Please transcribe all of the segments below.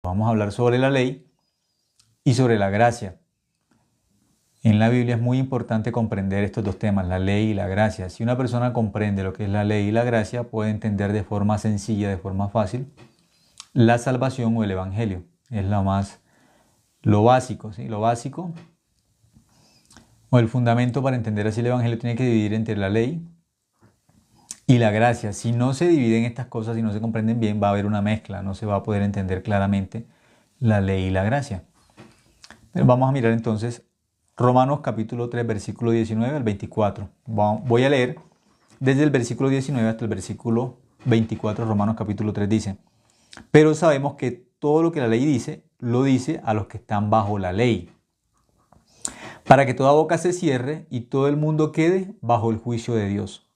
Vamos a hablar sobre la ley y sobre la gracia. En la Biblia es muy importante comprender estos dos temas, la ley y la gracia. Si una persona comprende lo que es la ley y la gracia, puede entender de forma sencilla, de forma fácil, la salvación o el evangelio. Es lo básico, ¿sí? Lo básico o el fundamento para entender así el evangelio tiene que dividir entre la ley y la gracia. Si no se dividen estas cosas y no se comprenden bien, va a haber una mezcla, no se va a poder entender claramente la ley y la gracia. Pero vamos a mirar entonces Romanos capítulo 3, versículo 19 al 24. Voy a leer desde el versículo 19 hasta el versículo 24. Romanos capítulo 3 dice: pero sabemos que todo lo que la ley dice, lo dice a los que están bajo la ley, para que toda boca se cierre y todo el mundo quede bajo el juicio de Dios.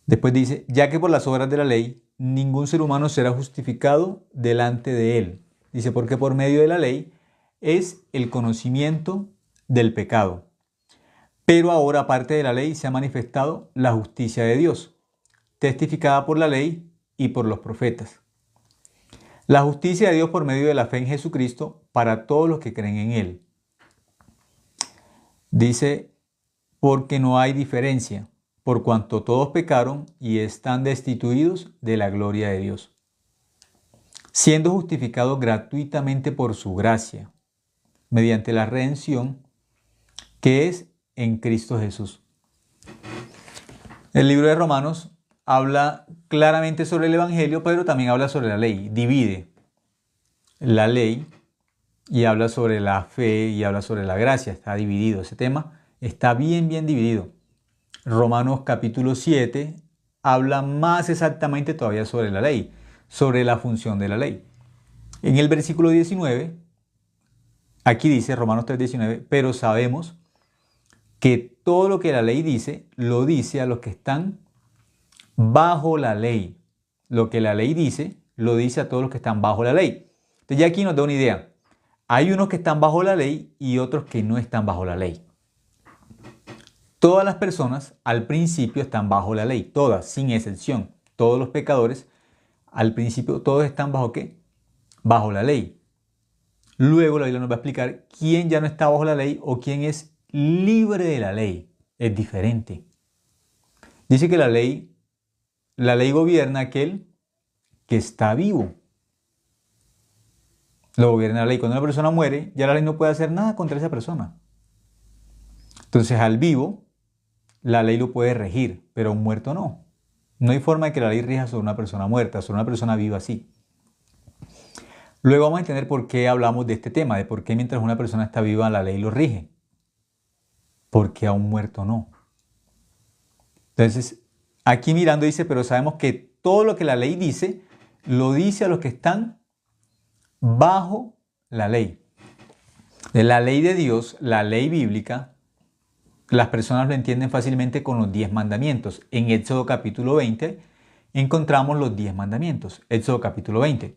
Después dice: ya que por las obras de la ley ningún ser humano será justificado delante de él. Dice: porque por medio de la ley es el conocimiento del pecado. Pero ahora, aparte de la ley, se ha manifestado la justicia de Dios, testificada por la ley y por los profetas. La justicia de Dios por medio de la fe en Jesucristo para todos los que creen en Él. Dice: porque no hay diferencia, por cuanto todos pecaron y están destituidos de la gloria de Dios, siendo justificados gratuitamente por su gracia, mediante la redención que es en Cristo Jesús. El libro de Romanos habla claramente sobre el Evangelio, pero también habla sobre la ley. Divide la ley y habla sobre la fe y habla sobre la gracia. Está dividido. Ese tema está bien dividido. Romanos capítulo 7 habla más exactamente todavía sobre la ley, sobre la función de la ley. En el versículo 19, aquí dice Romanos 3:19, pero sabemos que todo lo que la ley dice, lo dice a los que están bajo la ley. Lo que la ley dice, lo dice a todos los que están bajo la ley. Entonces ya aquí nos da una idea. Hay unos que están bajo la ley y otros que no están bajo la ley. Todas las personas al principio están bajo la ley, todas, sin excepción. Todos los pecadores al principio, todos están bajo ¿qué? Bajo la ley. Luego la Biblia nos va a explicar quién ya no está bajo la ley o quién es libre de la ley. Es diferente. Dice que la ley gobierna a aquel que está vivo. Lo gobierna la ley. Cuando una persona muere, ya la ley no puede hacer nada contra esa persona. Entonces al vivo, la ley lo puede regir, pero a un muerto no. No hay forma de que la ley rija sobre una persona muerta, sobre una persona viva sí. Luego vamos a entender por qué hablamos de este tema, de por qué mientras una persona está viva la ley lo rige. Porque a un muerto no. Entonces, aquí mirando dice, pero sabemos que todo lo que la ley dice, lo dice a los que están bajo la ley. De la ley de Dios, la ley bíblica, las personas lo entienden fácilmente con los 10 mandamientos. En Éxodo capítulo 20 encontramos los 10 mandamientos. Éxodo capítulo 20.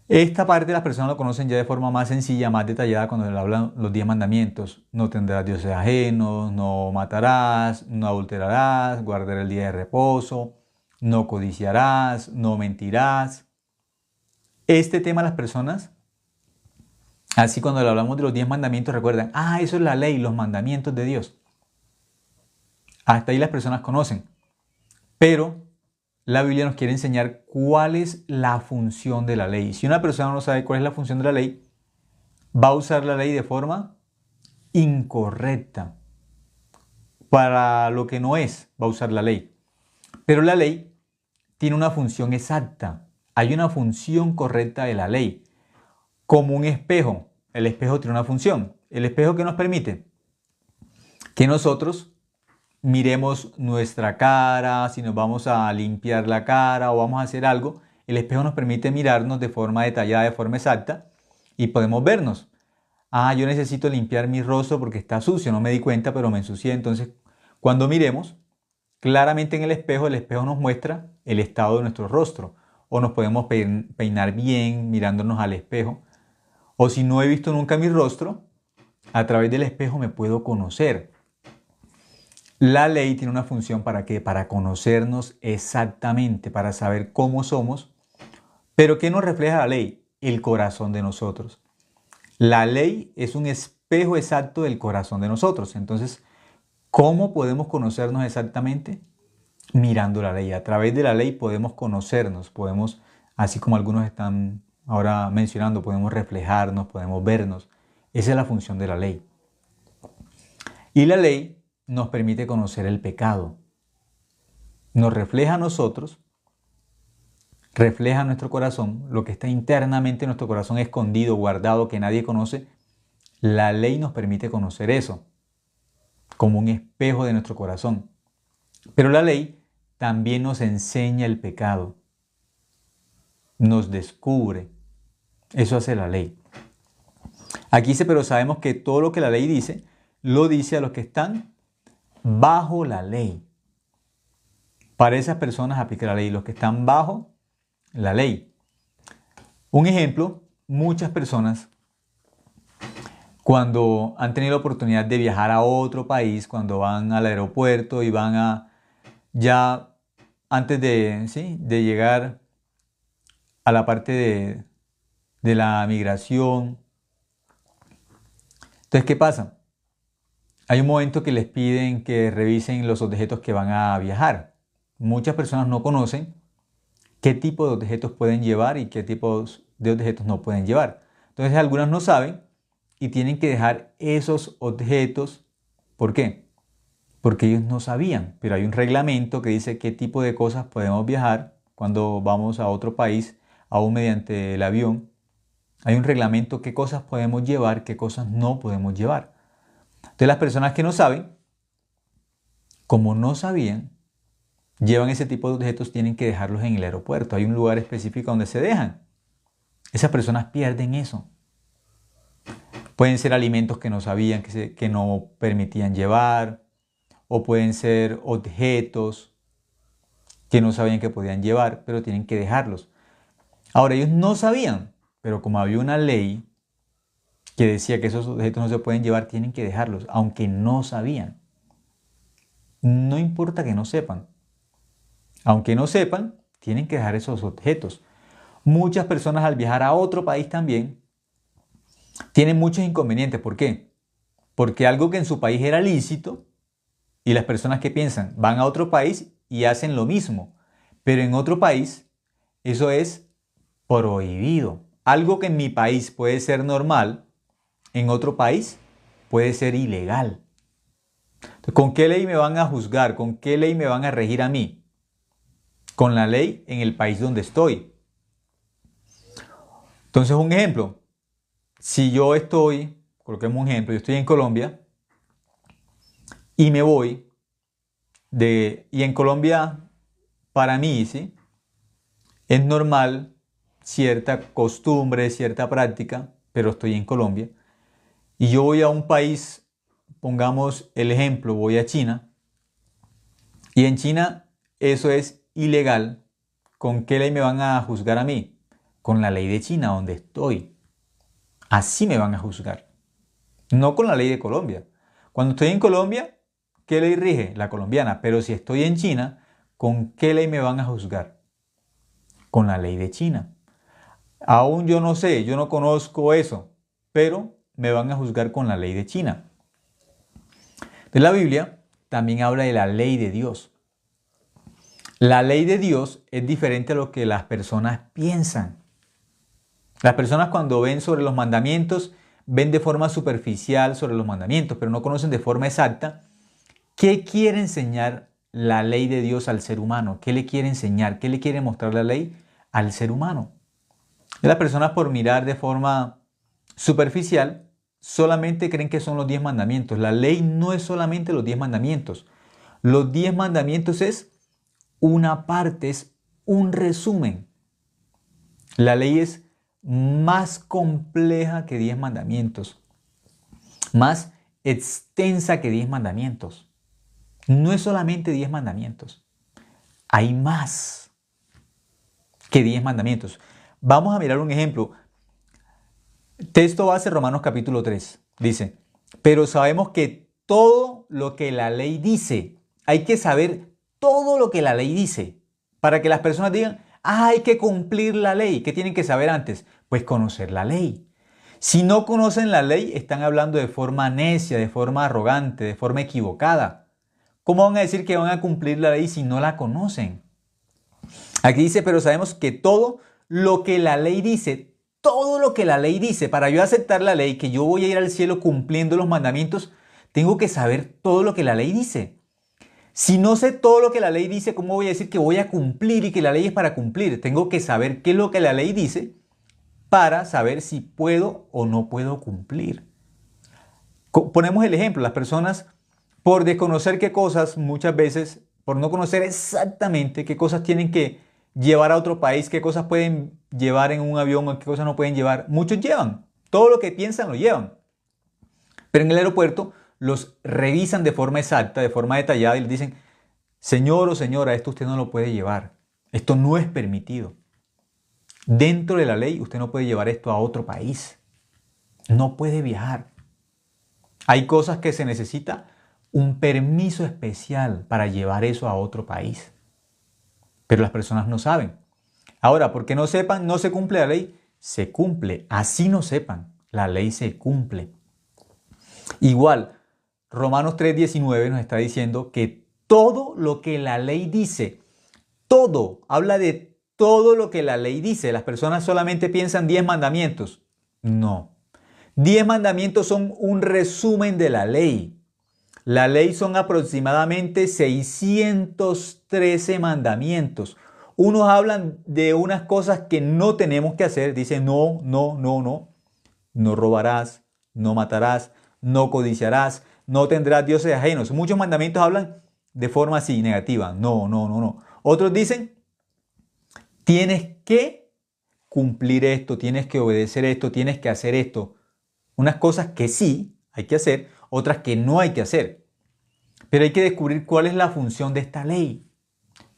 Esta parte las personas lo conocen ya de forma más sencilla, más detallada cuando le hablan los 10 mandamientos. No tendrás dioses ajenos, no matarás, no adulterarás, guardarás el día de reposo, no codiciarás, no mentirás. Este tema las personas, así cuando le hablamos de los 10 mandamientos, recuerdan, eso es la ley, los mandamientos de Dios. Hasta ahí las personas conocen. Pero la Biblia nos quiere enseñar cuál es la función de la ley. Si una persona no sabe cuál es la función de la ley, va a usar la ley de forma incorrecta. Para lo que no es, va a usar la ley. Pero la ley tiene una función exacta. Hay una función correcta de la ley. Como un espejo. El espejo tiene una función. El espejo que nos permite que nosotros miremos nuestra cara, si nos vamos a limpiar la cara o vamos a hacer algo, el espejo nos permite mirarnos de forma detallada, de forma exacta y podemos vernos. Yo necesito limpiar mi rostro porque está sucio, no me di cuenta, pero me ensucié. Entonces, cuando miremos, claramente en el espejo nos muestra el estado de nuestro rostro. O nos podemos peinar bien mirándonos al espejo. O si no he visto nunca mi rostro, a través del espejo me puedo conocer. La ley tiene una función ¿para qué? Para conocernos exactamente, para saber cómo somos, Pero ¿qué nos refleja la ley? El corazón de nosotros. La ley es un espejo exacto del corazón de nosotros. Entonces, ¿cómo podemos conocernos exactamente? Mirando la ley. A través de la ley podemos conocernos, podemos, así como algunos están ahora mencionando, podemos reflejarnos, podemos vernos. Esa es la función de la ley. Y la ley nos permite conocer el pecado. Nos refleja a nosotros, refleja nuestro corazón, lo que está internamente en nuestro corazón escondido, guardado, que nadie conoce. La ley nos permite conocer eso, como un espejo de nuestro corazón. Pero la ley también nos enseña el pecado, nos descubre. Eso hace la ley. Aquí dice, pero sabemos que todo lo que la ley dice, lo dice a los que están bajo la ley. Para esas personas aplica la ley, los que están bajo la ley. Un ejemplo, muchas personas cuando han tenido la oportunidad de viajar a otro país, cuando van al aeropuerto y van a, ya antes de, ¿sí?, de llegar a la parte de la migración. Entonces, ¿qué pasa? Hay un momento que les piden que revisen los objetos que van a viajar. Muchas personas no conocen qué tipo de objetos pueden llevar y qué tipos de objetos no pueden llevar. Entonces, algunas no saben y tienen que dejar esos objetos. ¿Por qué? Porque ellos no sabían, pero hay un reglamento que dice qué tipo de cosas podemos viajar cuando vamos a otro país, aún mediante el avión. Hay un reglamento qué cosas podemos llevar, qué cosas no podemos llevar. Entonces las personas que no saben, como no sabían, llevan ese tipo de objetos, tienen que dejarlos en el aeropuerto. Hay un lugar específico donde se dejan. Esas personas pierden eso. Pueden ser alimentos que no sabían que no permitían llevar, o pueden ser objetos que no sabían que podían llevar, pero tienen que dejarlos. Ahora, ellos no sabían, pero como había una ley que decía que esos objetos no se pueden llevar, tienen que dejarlos, aunque no sabían. No importa que no sepan. Aunque no sepan, tienen que dejar esos objetos. Muchas personas al viajar a otro país también tienen muchos inconvenientes. ¿Por qué? Porque algo que en su país era lícito, y las personas que piensan van a otro país y hacen lo mismo, pero en otro país eso es prohibido. Algo que en mi país puede ser normal, en otro país puede ser ilegal. Entonces, ¿con qué ley me van a juzgar? ¿Con qué ley me van a regir a mí? Con la ley en el país donde estoy. Entonces, un ejemplo. Si yo estoy, coloquemos un ejemplo, yo estoy en Colombia y me voy y en Colombia, para mí, ¿sí?, es normal cierta costumbre, cierta práctica, pero estoy en Colombia. Y yo voy a un país, pongamos el ejemplo, voy a China, y en China eso es ilegal. ¿Con qué ley me van a juzgar a mí? Con la ley de China, donde estoy. Así me van a juzgar. No con la ley de Colombia. Cuando estoy en Colombia, ¿qué ley rige? La colombiana. Pero si estoy en China, ¿con qué ley me van a juzgar? Con la ley de China. Aún yo no sé, yo no conozco eso, pero me van a juzgar con la ley de China. De la Biblia también habla de la ley de Dios. La ley de Dios es diferente a lo que las personas piensan. Las personas cuando ven sobre los mandamientos, ven de forma superficial sobre los mandamientos, pero no conocen de forma exacta qué quiere enseñar la ley de Dios al ser humano. ¿Qué le quiere enseñar? ¿Qué le quiere mostrar la ley al ser humano? Y las personas, por mirar de forma superficial, solamente creen que son los 10 mandamientos. La ley no es solamente los 10 mandamientos. Los 10 mandamientos es una parte, es un resumen. La ley es más compleja que 10 mandamientos, más extensa que 10 mandamientos. No es solamente 10 mandamientos, hay más que 10 mandamientos. Vamos a mirar un ejemplo. Texto base, Romanos capítulo 3. Dice, pero sabemos que todo lo que la ley dice, hay que saber todo lo que la ley dice, para que las personas digan, Hay que cumplir la ley. ¿Qué tienen que saber antes? Pues conocer la ley. Si no conocen la ley, están hablando de forma necia, de forma arrogante, de forma equivocada. ¿Cómo van a decir que van a cumplir la ley si no la conocen? Aquí dice, pero sabemos que todo lo que la ley dice, todo lo que la ley dice, para yo aceptar la ley, que yo voy a ir al cielo cumpliendo los mandamientos, tengo que saber todo lo que la ley dice. Si no sé todo lo que la ley dice, ¿cómo voy a decir que voy a cumplir y que la ley es para cumplir? Tengo que saber qué es lo que la ley dice para saber si puedo o no puedo cumplir. Ponemos el ejemplo, las personas por desconocer qué cosas, muchas veces, por no conocer exactamente qué cosas tienen que llevar a otro país, qué cosas pueden llevar en un avión o qué cosas no pueden llevar, muchos llevan, todo lo que piensan lo llevan. Pero en el aeropuerto los revisan de forma exacta, de forma detallada y les dicen, señor o señora, esto usted no lo puede llevar, esto no es permitido. Dentro de la ley usted no puede llevar esto a otro país, no puede viajar. Hay cosas que se necesita un permiso especial para llevar eso a otro país. Pero las personas no saben. Ahora, porque no sepan, no se cumple la ley. Se cumple. Así no sepan. La ley se cumple. Igual, Romanos 3:19 nos está diciendo que todo lo que la ley dice, todo, habla de todo lo que la ley dice. Las personas solamente piensan 10 mandamientos. No. 10 mandamientos son un resumen de la ley. La ley son aproximadamente 613 mandamientos. Unos hablan de unas cosas que no tenemos que hacer. Dicen no, no, no, no. No robarás, no matarás, no codiciarás, no tendrás dioses ajenos. Muchos mandamientos hablan de forma así, negativa. No, no, no, no. Otros dicen, tienes que cumplir esto, tienes que obedecer esto, tienes que hacer esto. Unas cosas que sí hay que hacer, otras que no hay que hacer. Pero hay que descubrir cuál es la función de esta ley.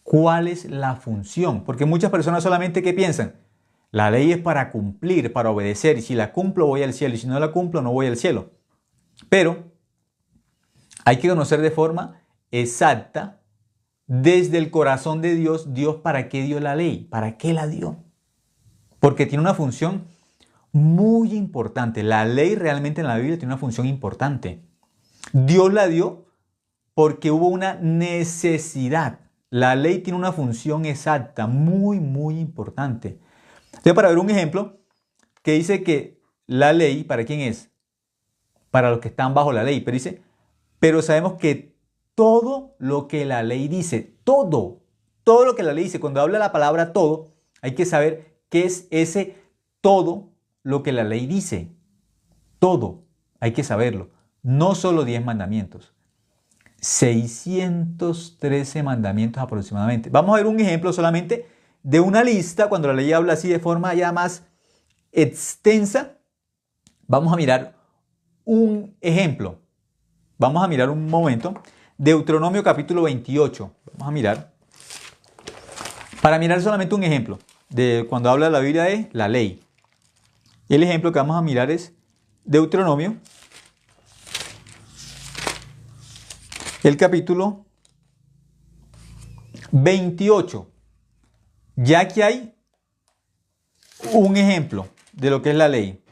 ¿Cuál es la función? Porque muchas personas solamente ¿qué piensan? La ley es para cumplir, para obedecer. Y si la cumplo voy al cielo y si no la cumplo no voy al cielo. Pero hay que conocer de forma exacta, desde el corazón de Dios, Dios para qué dio la ley, para qué la dio. Porque tiene una función muy importante. La ley realmente en la Biblia tiene una función importante. Dios la dio porque hubo una necesidad. La ley tiene una función exacta, muy, muy importante. Entonces, para ver un ejemplo, que dice que la ley, ¿para quién es? Para los que están bajo la ley. Pero dice, pero sabemos que todo lo que la ley dice, todo lo que la ley dice, cuando habla la palabra todo, hay que saber qué es ese todo lo que la ley dice. Todo, hay que saberlo. No solo 10 mandamientos. 613 mandamientos aproximadamente. Vamos a ver un ejemplo solamente de una lista, cuando la ley habla así de forma ya más extensa. Vamos a mirar un ejemplo. Vamos a mirar un momento. Deuteronomio capítulo 28. Vamos a mirar. Para mirar solamente un ejemplo de cuando habla la Biblia de la ley. El ejemplo que vamos a mirar es Deuteronomio, el capítulo 28. Ya aquí hay un ejemplo de lo que es la ley.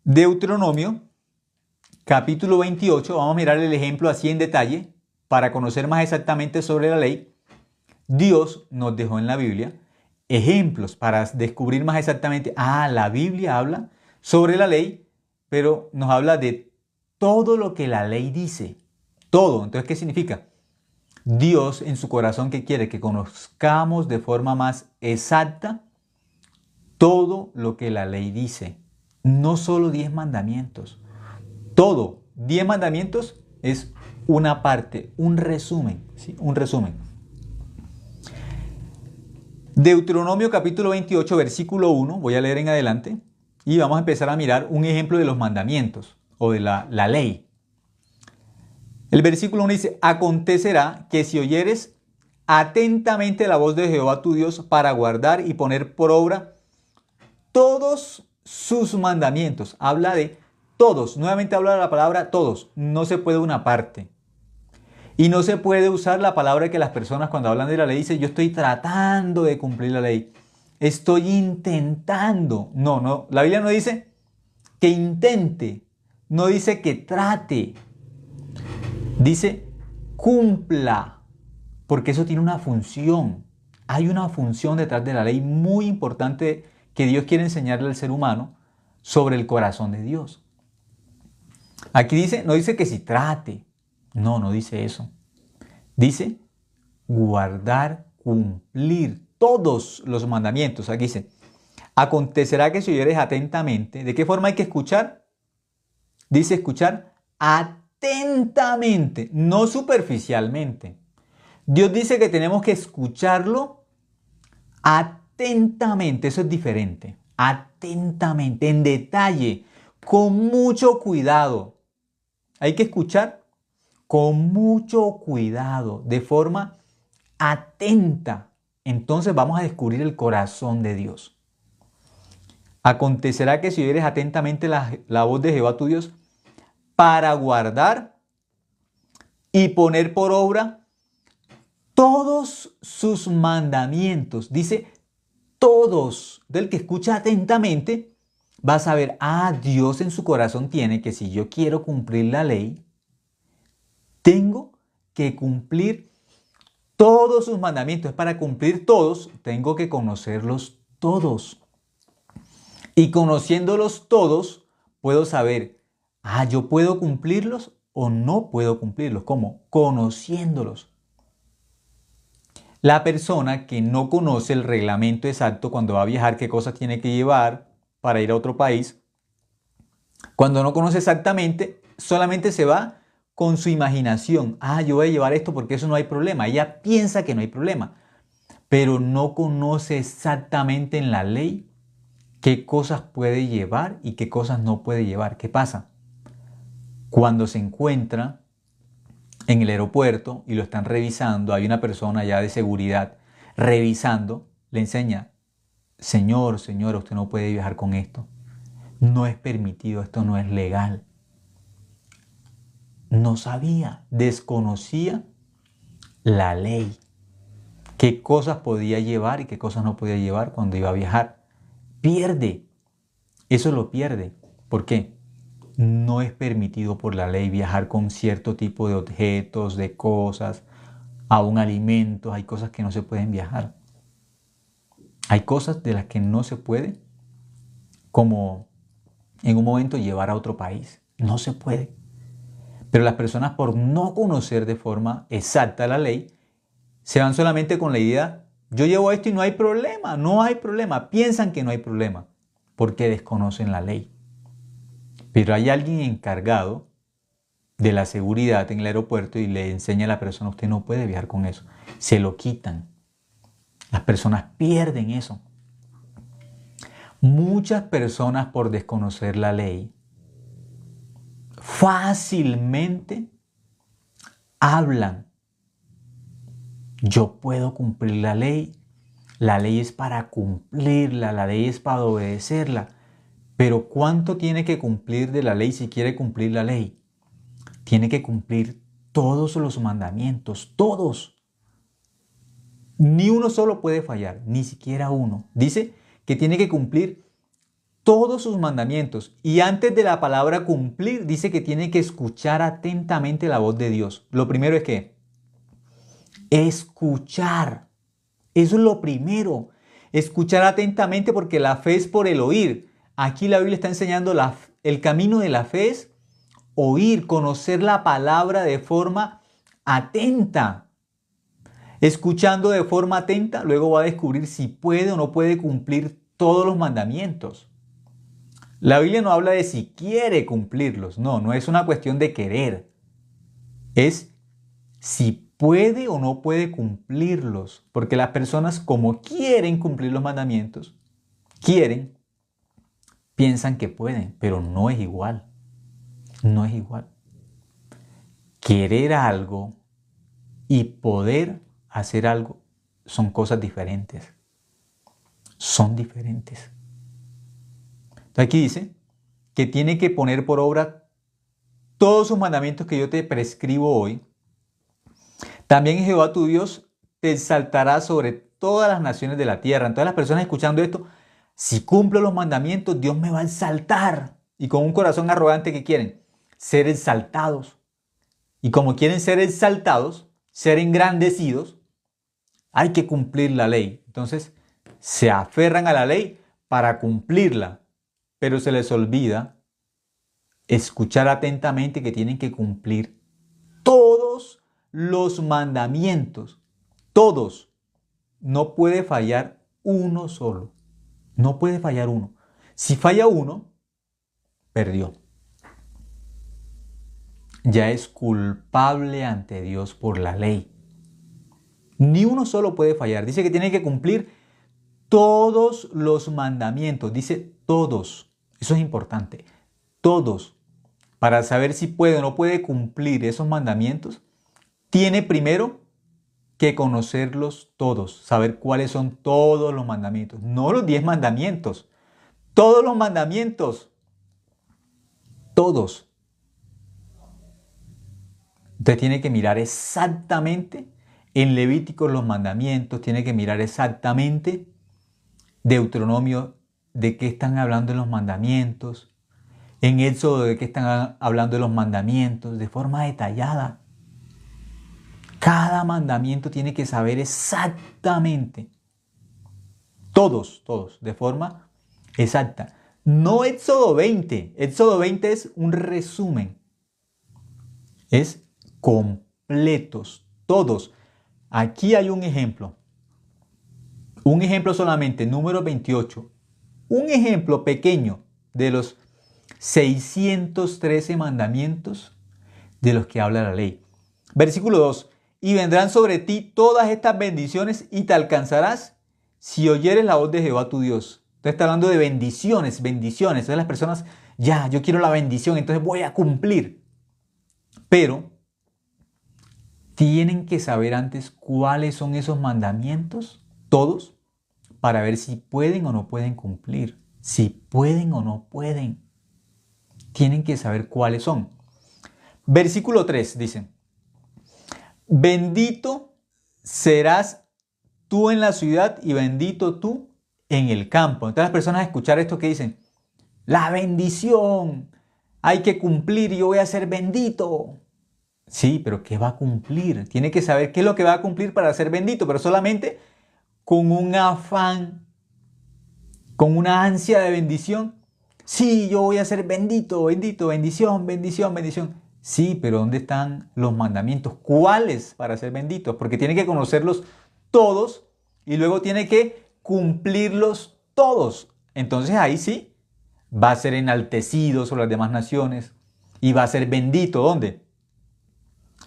Deuteronomio, capítulo 28. Vamos a mirar el ejemplo así en detalle para conocer más exactamente sobre la ley. Dios nos dejó en la Biblia ejemplos para descubrir más exactamente. La Biblia habla sobre la ley, pero nos habla de todo lo que la ley dice. Todo. Entonces, ¿qué significa? Dios en su corazón que quiere que conozcamos de forma más exacta todo lo que la ley dice. No solo 10 mandamientos. Todo. 10 mandamientos es una parte, un resumen. ¿Sí? Un resumen. Deuteronomio capítulo 28, versículo 1. Voy a leer en adelante. Y vamos a empezar a mirar un ejemplo de los mandamientos o de la ley. El versículo 1 dice, acontecerá que si oyeres atentamente la voz de Jehová tu Dios para guardar y poner por obra todos sus mandamientos. Habla de todos. Nuevamente habla de la palabra todos. No se puede una parte. Y no se puede usar la palabra que las personas cuando hablan de la ley dicen, yo estoy tratando de cumplir la ley. Estoy intentando. No, no. La Biblia no dice que intente. No dice que trate. Dice cumpla. Porque eso tiene una función. Hay una función detrás de la ley muy importante que Dios quiere enseñarle al ser humano sobre el corazón de Dios. Aquí dice, no dice que si trate. No, no dice eso. Dice guardar, cumplir todos los mandamientos. Aquí dice, acontecerá que si oyeres atentamente, ¿de qué forma hay que escuchar? Dice escuchar atentamente, no superficialmente. Dios dice que tenemos que escucharlo atentamente, eso es diferente. Atentamente, en detalle, con mucho cuidado. Hay que escuchar con mucho cuidado, de forma atenta. Entonces vamos a descubrir el corazón de Dios. Acontecerá que si oyeres atentamente la voz de Jehová tu Dios para guardar y poner por obra todos sus mandamientos. Dice todos. Del que escucha atentamente va a saber, Dios en su corazón tiene que si yo quiero cumplir la ley, tengo que cumplir todos sus mandamientos. Para cumplir todos, tengo que conocerlos todos. Y conociéndolos todos, puedo saber, yo puedo cumplirlos o no puedo cumplirlos. ¿Cómo? Conociéndolos. La persona que no conoce el reglamento exacto cuando va a viajar, qué cosas tiene que llevar para ir a otro país, cuando no conoce exactamente, solamente se va con su imaginación. Yo voy a llevar esto porque eso no hay problema. Ella piensa que no hay problema, pero no conoce exactamente en la ley qué cosas puede llevar y qué cosas no puede llevar. ¿Qué pasa? Cuando se encuentra en el aeropuerto y lo están revisando, hay una persona ya de seguridad revisando, le enseña, señor, señora, usted no puede viajar con esto. No es permitido, esto no es legal. No sabía, desconocía la ley. Qué cosas podía llevar y qué cosas no podía llevar cuando iba a viajar. Pierde. Eso lo pierde. ¿Por qué? No es permitido por la ley viajar con cierto tipo de objetos, de cosas, aún alimentos. Hay cosas que no se pueden viajar. Hay cosas de las que no se puede, como en un momento llevar a otro país. No se puede. Pero las personas, por no conocer de forma exacta la ley, se van solamente con la idea, yo llevo esto y no hay problema, no hay problema. Piensan que no hay problema porque desconocen la ley. Pero hay alguien encargado de la seguridad en el aeropuerto y le enseña a la persona, usted no puede viajar con eso. Se lo quitan. Las personas pierden eso. Muchas personas, por desconocer la ley, fácilmente hablan. Yo puedo cumplir la ley es para cumplirla, la ley es para obedecerla. Pero ¿cuánto tiene que cumplir de la ley si quiere cumplir la ley? Tiene que cumplir todos los mandamientos, todos. Ni uno solo puede fallar, ni siquiera uno. Dice que tiene que cumplir todos sus mandamientos. Y antes de la palabra cumplir, dice que tiene que escuchar atentamente la voz de Dios. Lo primero es que escuchar. Eso es lo primero. Escuchar atentamente porque la fe es por el oír. Aquí la Biblia está enseñando el camino de la fe es oír, conocer la palabra de forma atenta. Escuchando de forma atenta, luego va a descubrir si puede o no puede cumplir todos los mandamientos. La Biblia no habla de si quiere cumplirlos. No, no es una cuestión de querer. Es si puede o no puede cumplirlos. Porque las personas, como quieren cumplir los mandamientos, piensan que pueden, pero no es igual. No es igual. Querer algo y poder hacer algo son cosas diferentes. Son diferentes. Entonces aquí dice que tiene que poner por obra todos sus mandamientos que yo te prescribo hoy También Jehová tu Dios te exaltará sobre todas las naciones de la tierra. Entonces las personas escuchando esto, si cumplo los mandamientos, Dios me va a exaltar. Y con un corazón arrogante, ¿qué quieren? Ser exaltados. Y como quieren ser exaltados, ser engrandecidos, hay que cumplir la ley. Entonces se aferran a la ley para cumplirla, pero se les olvida escuchar atentamente que tienen que cumplir todos los mandamientos. Todos. No puede fallar uno solo. No puede fallar uno. Si falla uno, perdió. Ya es culpable ante Dios por la ley. Ni uno solo puede fallar. Dice que tiene que cumplir todos los mandamientos. Dice todos. Eso es importante. Todos. Para saber si puede o no puede cumplir esos mandamientos, tiene primero que conocerlos todos. Saber cuáles son todos los mandamientos. No los 10 mandamientos. Todos los mandamientos. Todos. Entonces tiene que mirar exactamente en Levítico los mandamientos, tiene que mirar exactamente Deuteronomio de qué están hablando en los mandamientos, en Éxodo de qué están hablando de los mandamientos, de forma detallada. Cada mandamiento tiene que saber exactamente, todos, de forma exacta. No Éxodo 20, Éxodo 20 es un resumen, es completos, todos. Aquí hay un ejemplo solamente, número 28, un ejemplo pequeño de los 613 mandamientos de los que habla la ley. Versículo 2, y vendrán sobre ti todas estas bendiciones y te alcanzarás si oyeres la voz de Jehová tu Dios. Entonces está hablando de bendiciones. Entonces las personas, ya, yo quiero la bendición, entonces voy a cumplir. Pero tienen que saber antes cuáles son esos mandamientos, todos, para ver si pueden o no pueden cumplir. Si pueden o no pueden. Tienen que saber cuáles son. Versículo 3 dice, bendito serás tú en la ciudad y bendito tú en el campo. Entonces las personas a escuchar esto que dicen, la bendición, hay que cumplir y yo voy a ser bendito. Sí, pero ¿qué va a cumplir? Tiene que saber qué es lo que va a cumplir para ser bendito, pero solamente con un afán, con una ansia de bendición. Sí, yo voy a ser bendito, bendito, bendición, bendición, bendición. Sí, pero ¿dónde están los mandamientos? ¿Cuáles para ser benditos? Porque tiene que conocerlos todos y luego tiene que cumplirlos todos. Entonces ahí sí va a ser enaltecido sobre las demás naciones y va a ser bendito. ¿Dónde?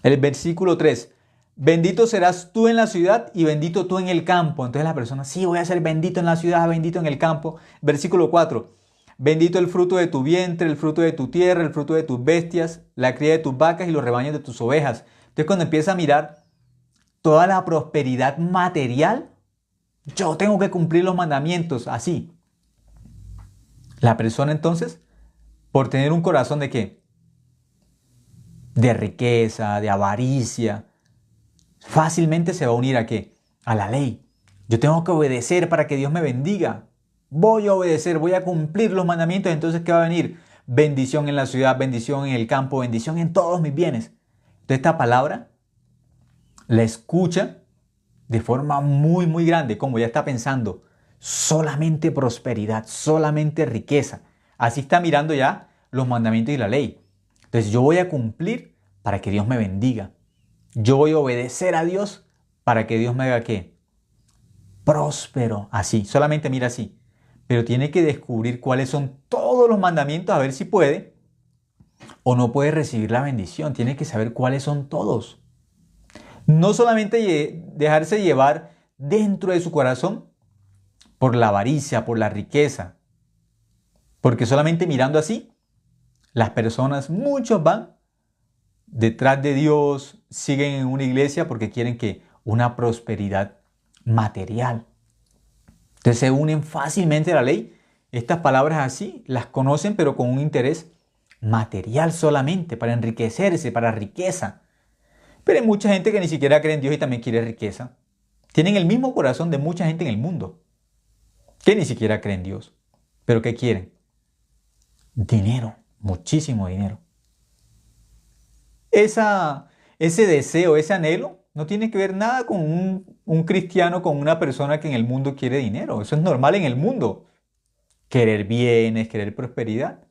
El versículo 3. Bendito serás tú en la ciudad y bendito tú en el campo. Entonces la persona, sí, voy a ser bendito en la ciudad, bendito en el campo. Versículo 4. Bendito el fruto de tu vientre, el fruto de tu tierra, el fruto de tus bestias, la cría de tus vacas y los rebaños de tus ovejas. Entonces cuando empieza a mirar toda la prosperidad material, yo tengo que cumplir los mandamientos así. La persona entonces, por tener un corazón de ¿qué? De riqueza, de avaricia, fácilmente se va a unir ¿a qué? A la ley. Yo tengo que obedecer para que Dios me bendiga. Voy a obedecer, voy a cumplir los mandamientos. Entonces, ¿qué va a venir? Bendición en la ciudad, bendición en el campo, bendición en todos mis bienes. Entonces, esta palabra la escucha de forma muy, muy grande, como ya está pensando, solamente prosperidad, solamente riqueza. Así está mirando ya los mandamientos y la ley. Entonces, yo voy a cumplir para que Dios me bendiga. Yo voy a obedecer a Dios para que Dios me haga ¿qué? Próspero. Así, solamente mira así. Pero tiene que descubrir cuáles son todos los mandamientos a ver si puede o no puede recibir la bendición. Tiene que saber cuáles son todos. No solamente dejarse llevar dentro de su corazón por la avaricia, por la riqueza. Porque solamente mirando así, las personas, muchos van detrás de Dios, siguen en una iglesia porque quieren que una prosperidad material. Entonces se unen fácilmente a la ley. Estas palabras así las conocen pero con un interés material solamente, para enriquecerse, para riqueza. Pero hay mucha gente que ni siquiera cree en Dios y también quiere riqueza. Tienen el mismo corazón de mucha gente en el mundo que ni siquiera cree en Dios. ¿Pero qué quieren? Dinero, muchísimo dinero. Ese deseo, ese anhelo, no tiene que ver nada con un cristiano, con una persona que en el mundo quiere dinero. Eso es normal en el mundo. Querer bienes, querer prosperidad.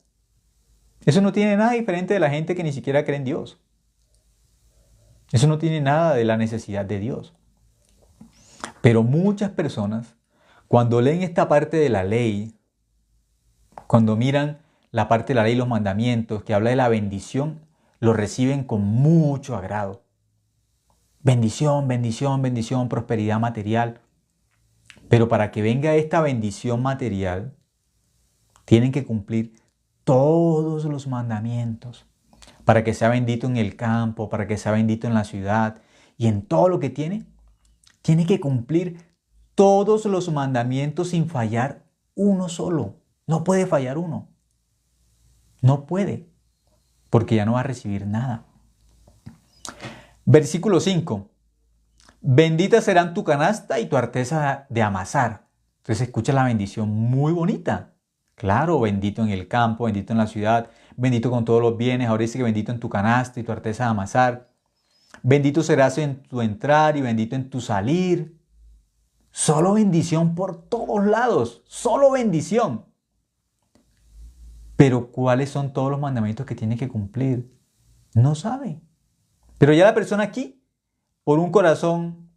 Eso no tiene nada diferente de la gente que ni siquiera cree en Dios. Eso no tiene nada de la necesidad de Dios. Pero muchas personas, cuando leen esta parte de la ley, cuando miran la parte de la ley y los mandamientos que habla de la bendición, lo reciben con mucho agrado. Bendición, bendición, bendición, prosperidad material. Pero para que venga esta bendición material, tienen que cumplir todos los mandamientos. Para que sea bendito en el campo, para que sea bendito en la ciudad y en todo lo que tiene que cumplir todos los mandamientos sin fallar uno solo. No puede fallar uno. No puede, porque ya no va a recibir nada. Versículo 5. Bendita serán tu canasta y tu arteza de amasar. Entonces escucha la bendición muy bonita. Claro, bendito en el campo, bendito en la ciudad, bendito con todos los bienes. Ahora dice que bendito en tu canasta y tu arteza de amasar. Bendito serás en tu entrar y bendito en tu salir. Solo bendición por todos lados. Solo bendición. Pero ¿cuáles son todos los mandamientos que tiene que cumplir? No sabe. Pero ya la persona aquí, por un corazón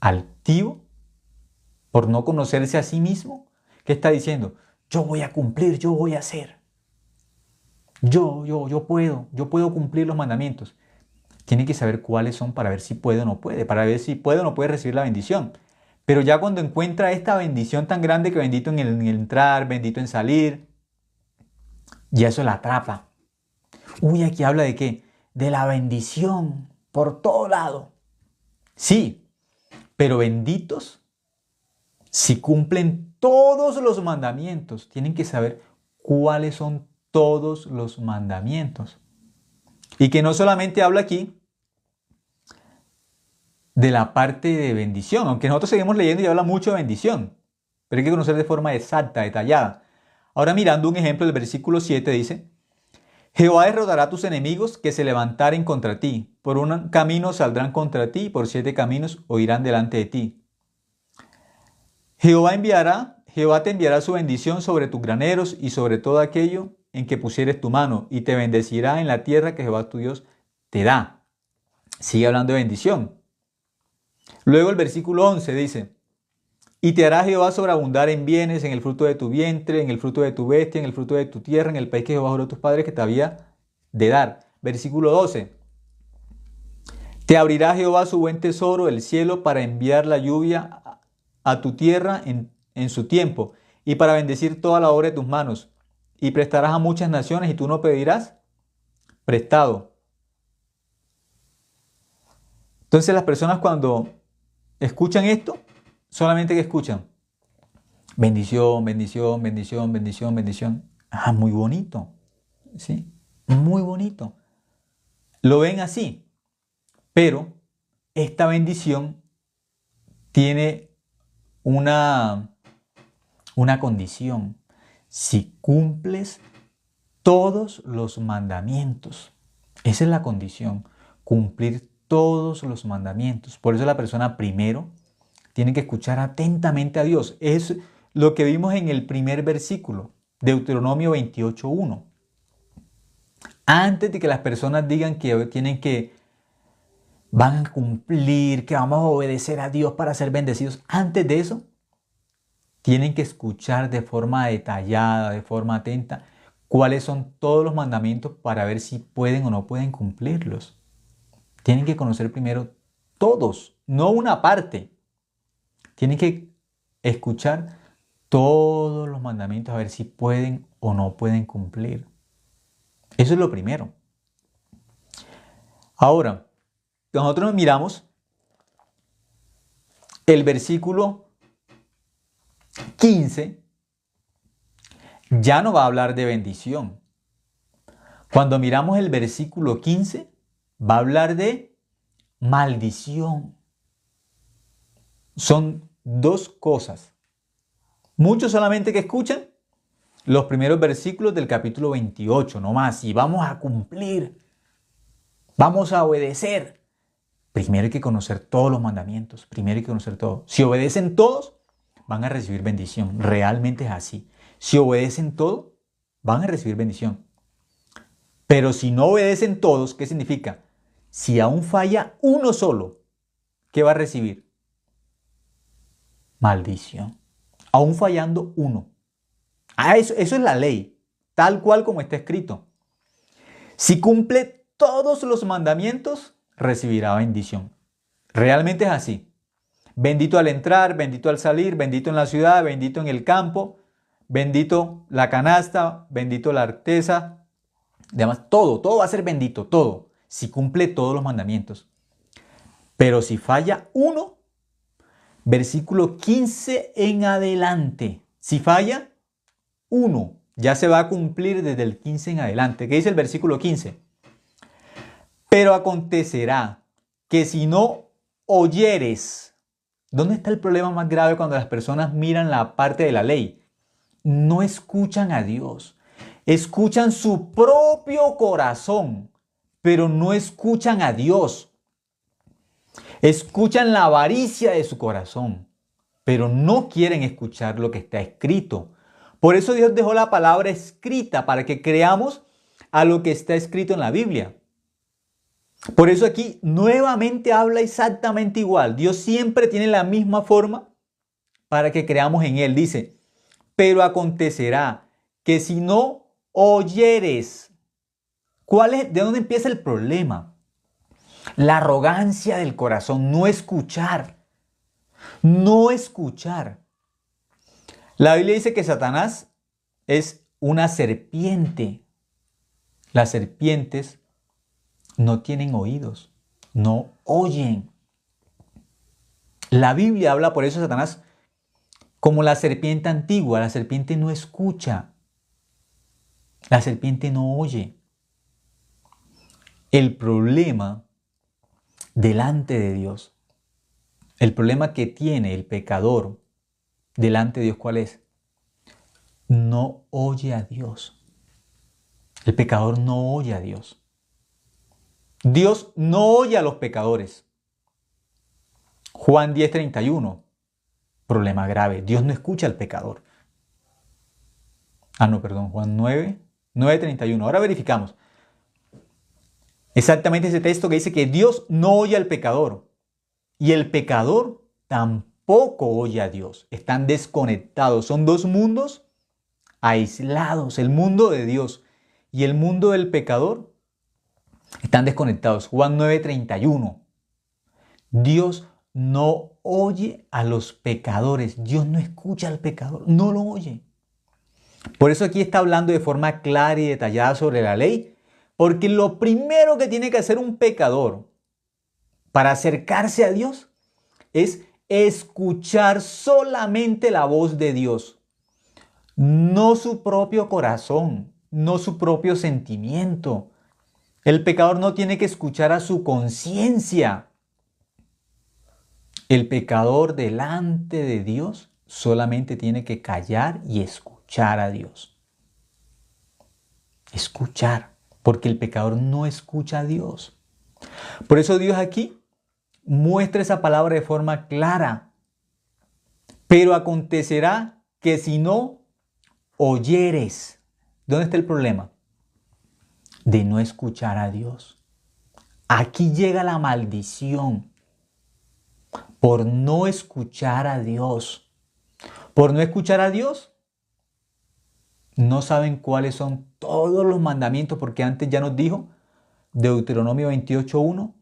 altivo, por no conocerse a sí mismo, ¿qué está diciendo? Yo voy a cumplir, yo voy a hacer. Yo puedo cumplir los mandamientos. Tiene que saber cuáles son para ver si puede o no puede, para ver si puede o no puede recibir la bendición. Pero ya cuando encuentra esta bendición tan grande que bendito en el entrar, bendito en salir, ya eso la atrapa. Uy, aquí habla de qué? De la bendición por todo lado. Sí, pero benditos si cumplen todos los mandamientos. Tienen que saber cuáles son todos los mandamientos. Y que no solamente habla aquí de la parte de bendición, aunque nosotros seguimos leyendo y habla mucho de bendición, pero hay que conocer de forma exacta, detallada. Ahora mirando un ejemplo del versículo 7 dice, Jehová derrotará a tus enemigos que se levantaren contra ti. Por un camino saldrán contra ti y por 7 caminos huirán delante de ti. Jehová te enviará su bendición sobre tus graneros y sobre todo aquello en que pusieres tu mano y te bendecirá en la tierra que Jehová tu Dios te da. Sigue hablando de bendición. Luego el versículo 11 dice, y te hará Jehová sobreabundar en bienes, en el fruto de tu vientre, en el fruto de tu bestia, en el fruto de tu tierra, en el país que Jehová juró a tus padres que te había de dar. Versículo 12. Te abrirá Jehová su buen tesoro, el cielo, para enviar la lluvia a tu tierra en su tiempo, y para bendecir toda la obra de tus manos. Y prestarás a muchas naciones, y tú no pedirás prestado. Entonces las personas cuando escuchan esto, solamente que escuchan bendición, bendición, bendición, bendición, bendición. Ah, muy bonito. ¿Sí? Muy bonito. Lo ven así. Pero esta bendición tiene una condición. Si cumples todos los mandamientos. Esa es la condición. Cumplir todos los mandamientos. Por eso la persona primero tiene que escuchar atentamente a Dios. Es lo que vimos en el primer versículo, Deuteronomio 28:1. Antes de que las personas digan que van a cumplir, que vamos a obedecer a Dios para ser bendecidos, antes de eso, tienen que escuchar de forma detallada, de forma atenta, cuáles son todos los mandamientos para ver si pueden o no pueden cumplirlos. Tienen que conocer primero todos, no una parte. Tienen que escuchar todos los mandamientos a ver si pueden o no pueden cumplir. Eso es lo primero. Ahora, nosotros miramos el versículo 15, ya no va a hablar de bendición. Cuando miramos el versículo 15, va a hablar de maldición. Son dos cosas. Muchos solamente que escuchan los primeros versículos del capítulo 28, no más, y vamos a cumplir, vamos a obedecer. Primero hay que conocer todos los mandamientos, primero hay que conocer todo. Si obedecen todos, van a recibir bendición. Realmente es así. Si obedecen todo, van a recibir bendición. Pero si no obedecen todos, ¿qué significa? Si aún falla uno solo, ¿qué va a recibir? Maldición. Aún fallando uno. Eso es la ley, tal cual como está escrito. Si cumple todos los mandamientos, recibirá bendición. Realmente es así. Bendito al entrar, bendito al salir, bendito en la ciudad, bendito en el campo, bendito la canasta, bendito la artesa. Además, todo va a ser bendito, todo, si cumple todos los mandamientos. Pero si falla uno, versículo 15 en adelante, si falla uno, ya se va a cumplir desde el 15 en adelante. ¿Qué dice el versículo 15? Pero acontecerá que si no oyeres, ¿dónde está el problema más grave cuando las personas miran la parte de la ley? No escuchan a Dios. Escuchan su propio corazón, pero no escuchan a Dios. Escuchan la avaricia de su corazón, pero no quieren escuchar lo que está escrito. Por eso Dios dejó la palabra escrita para que creamos a lo que está escrito en la Biblia. Por eso aquí nuevamente habla exactamente igual. Dios siempre tiene la misma forma para que creamos en Él. Dice, pero acontecerá que si no oyeres, ¿de dónde empieza el problema? La arrogancia del corazón, no escuchar. No escuchar. La Biblia dice que Satanás es una serpiente. Las serpientes no tienen oídos, no oyen. La Biblia habla por eso de Satanás como la serpiente antigua. La serpiente no escucha. La serpiente no oye. El problema delante de Dios, el problema que tiene el pecador delante de Dios, ¿cuál es? No oye a Dios. El pecador no oye a Dios. Dios no oye a los pecadores. Juan 10:31, problema grave. Dios no escucha al pecador. Juan 9:31. Ahora verificamos. Exactamente ese texto que dice que Dios no oye al pecador. Y el pecador tampoco oye a Dios. Están desconectados. Son dos mundos aislados. El mundo de Dios y el mundo del pecador están desconectados. Juan 9:31. Dios no oye a los pecadores. Dios no escucha al pecador. No lo oye. Por eso aquí está hablando de forma clara y detallada sobre la ley. Porque lo primero que tiene que hacer un pecador para acercarse a Dios es escuchar solamente la voz de Dios. No su propio corazón, no su propio sentimiento. El pecador no tiene que escuchar a su conciencia. El pecador delante de Dios solamente tiene que callar y escuchar a Dios. Escuchar, porque el pecador no escucha a Dios. Por eso Dios aquí muestra esa palabra de forma clara. Pero acontecerá que si no oyeres, ¿dónde está el problema? De no escuchar a Dios. Aquí llega la maldición por no escuchar a Dios. Por no escuchar a Dios, no saben cuáles son todos los mandamientos, porque antes ya nos dijo, Deuteronomio 28:1,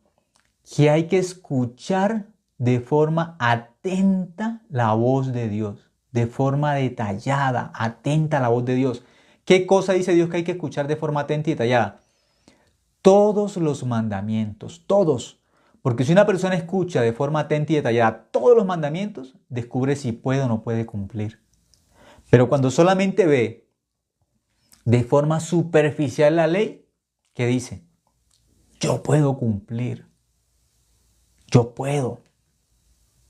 que hay que escuchar de forma atenta la voz de Dios, de forma detallada, atenta a la voz de Dios. ¿Qué cosa dice Dios que hay que escuchar de forma atenta y detallada? Todos los mandamientos, todos. Porque si una persona escucha de forma atenta y detallada todos los mandamientos, descubre si puede o no puede cumplir. Pero cuando solamente ve de forma superficial la ley, ¿qué dice? Yo puedo cumplir. Yo puedo.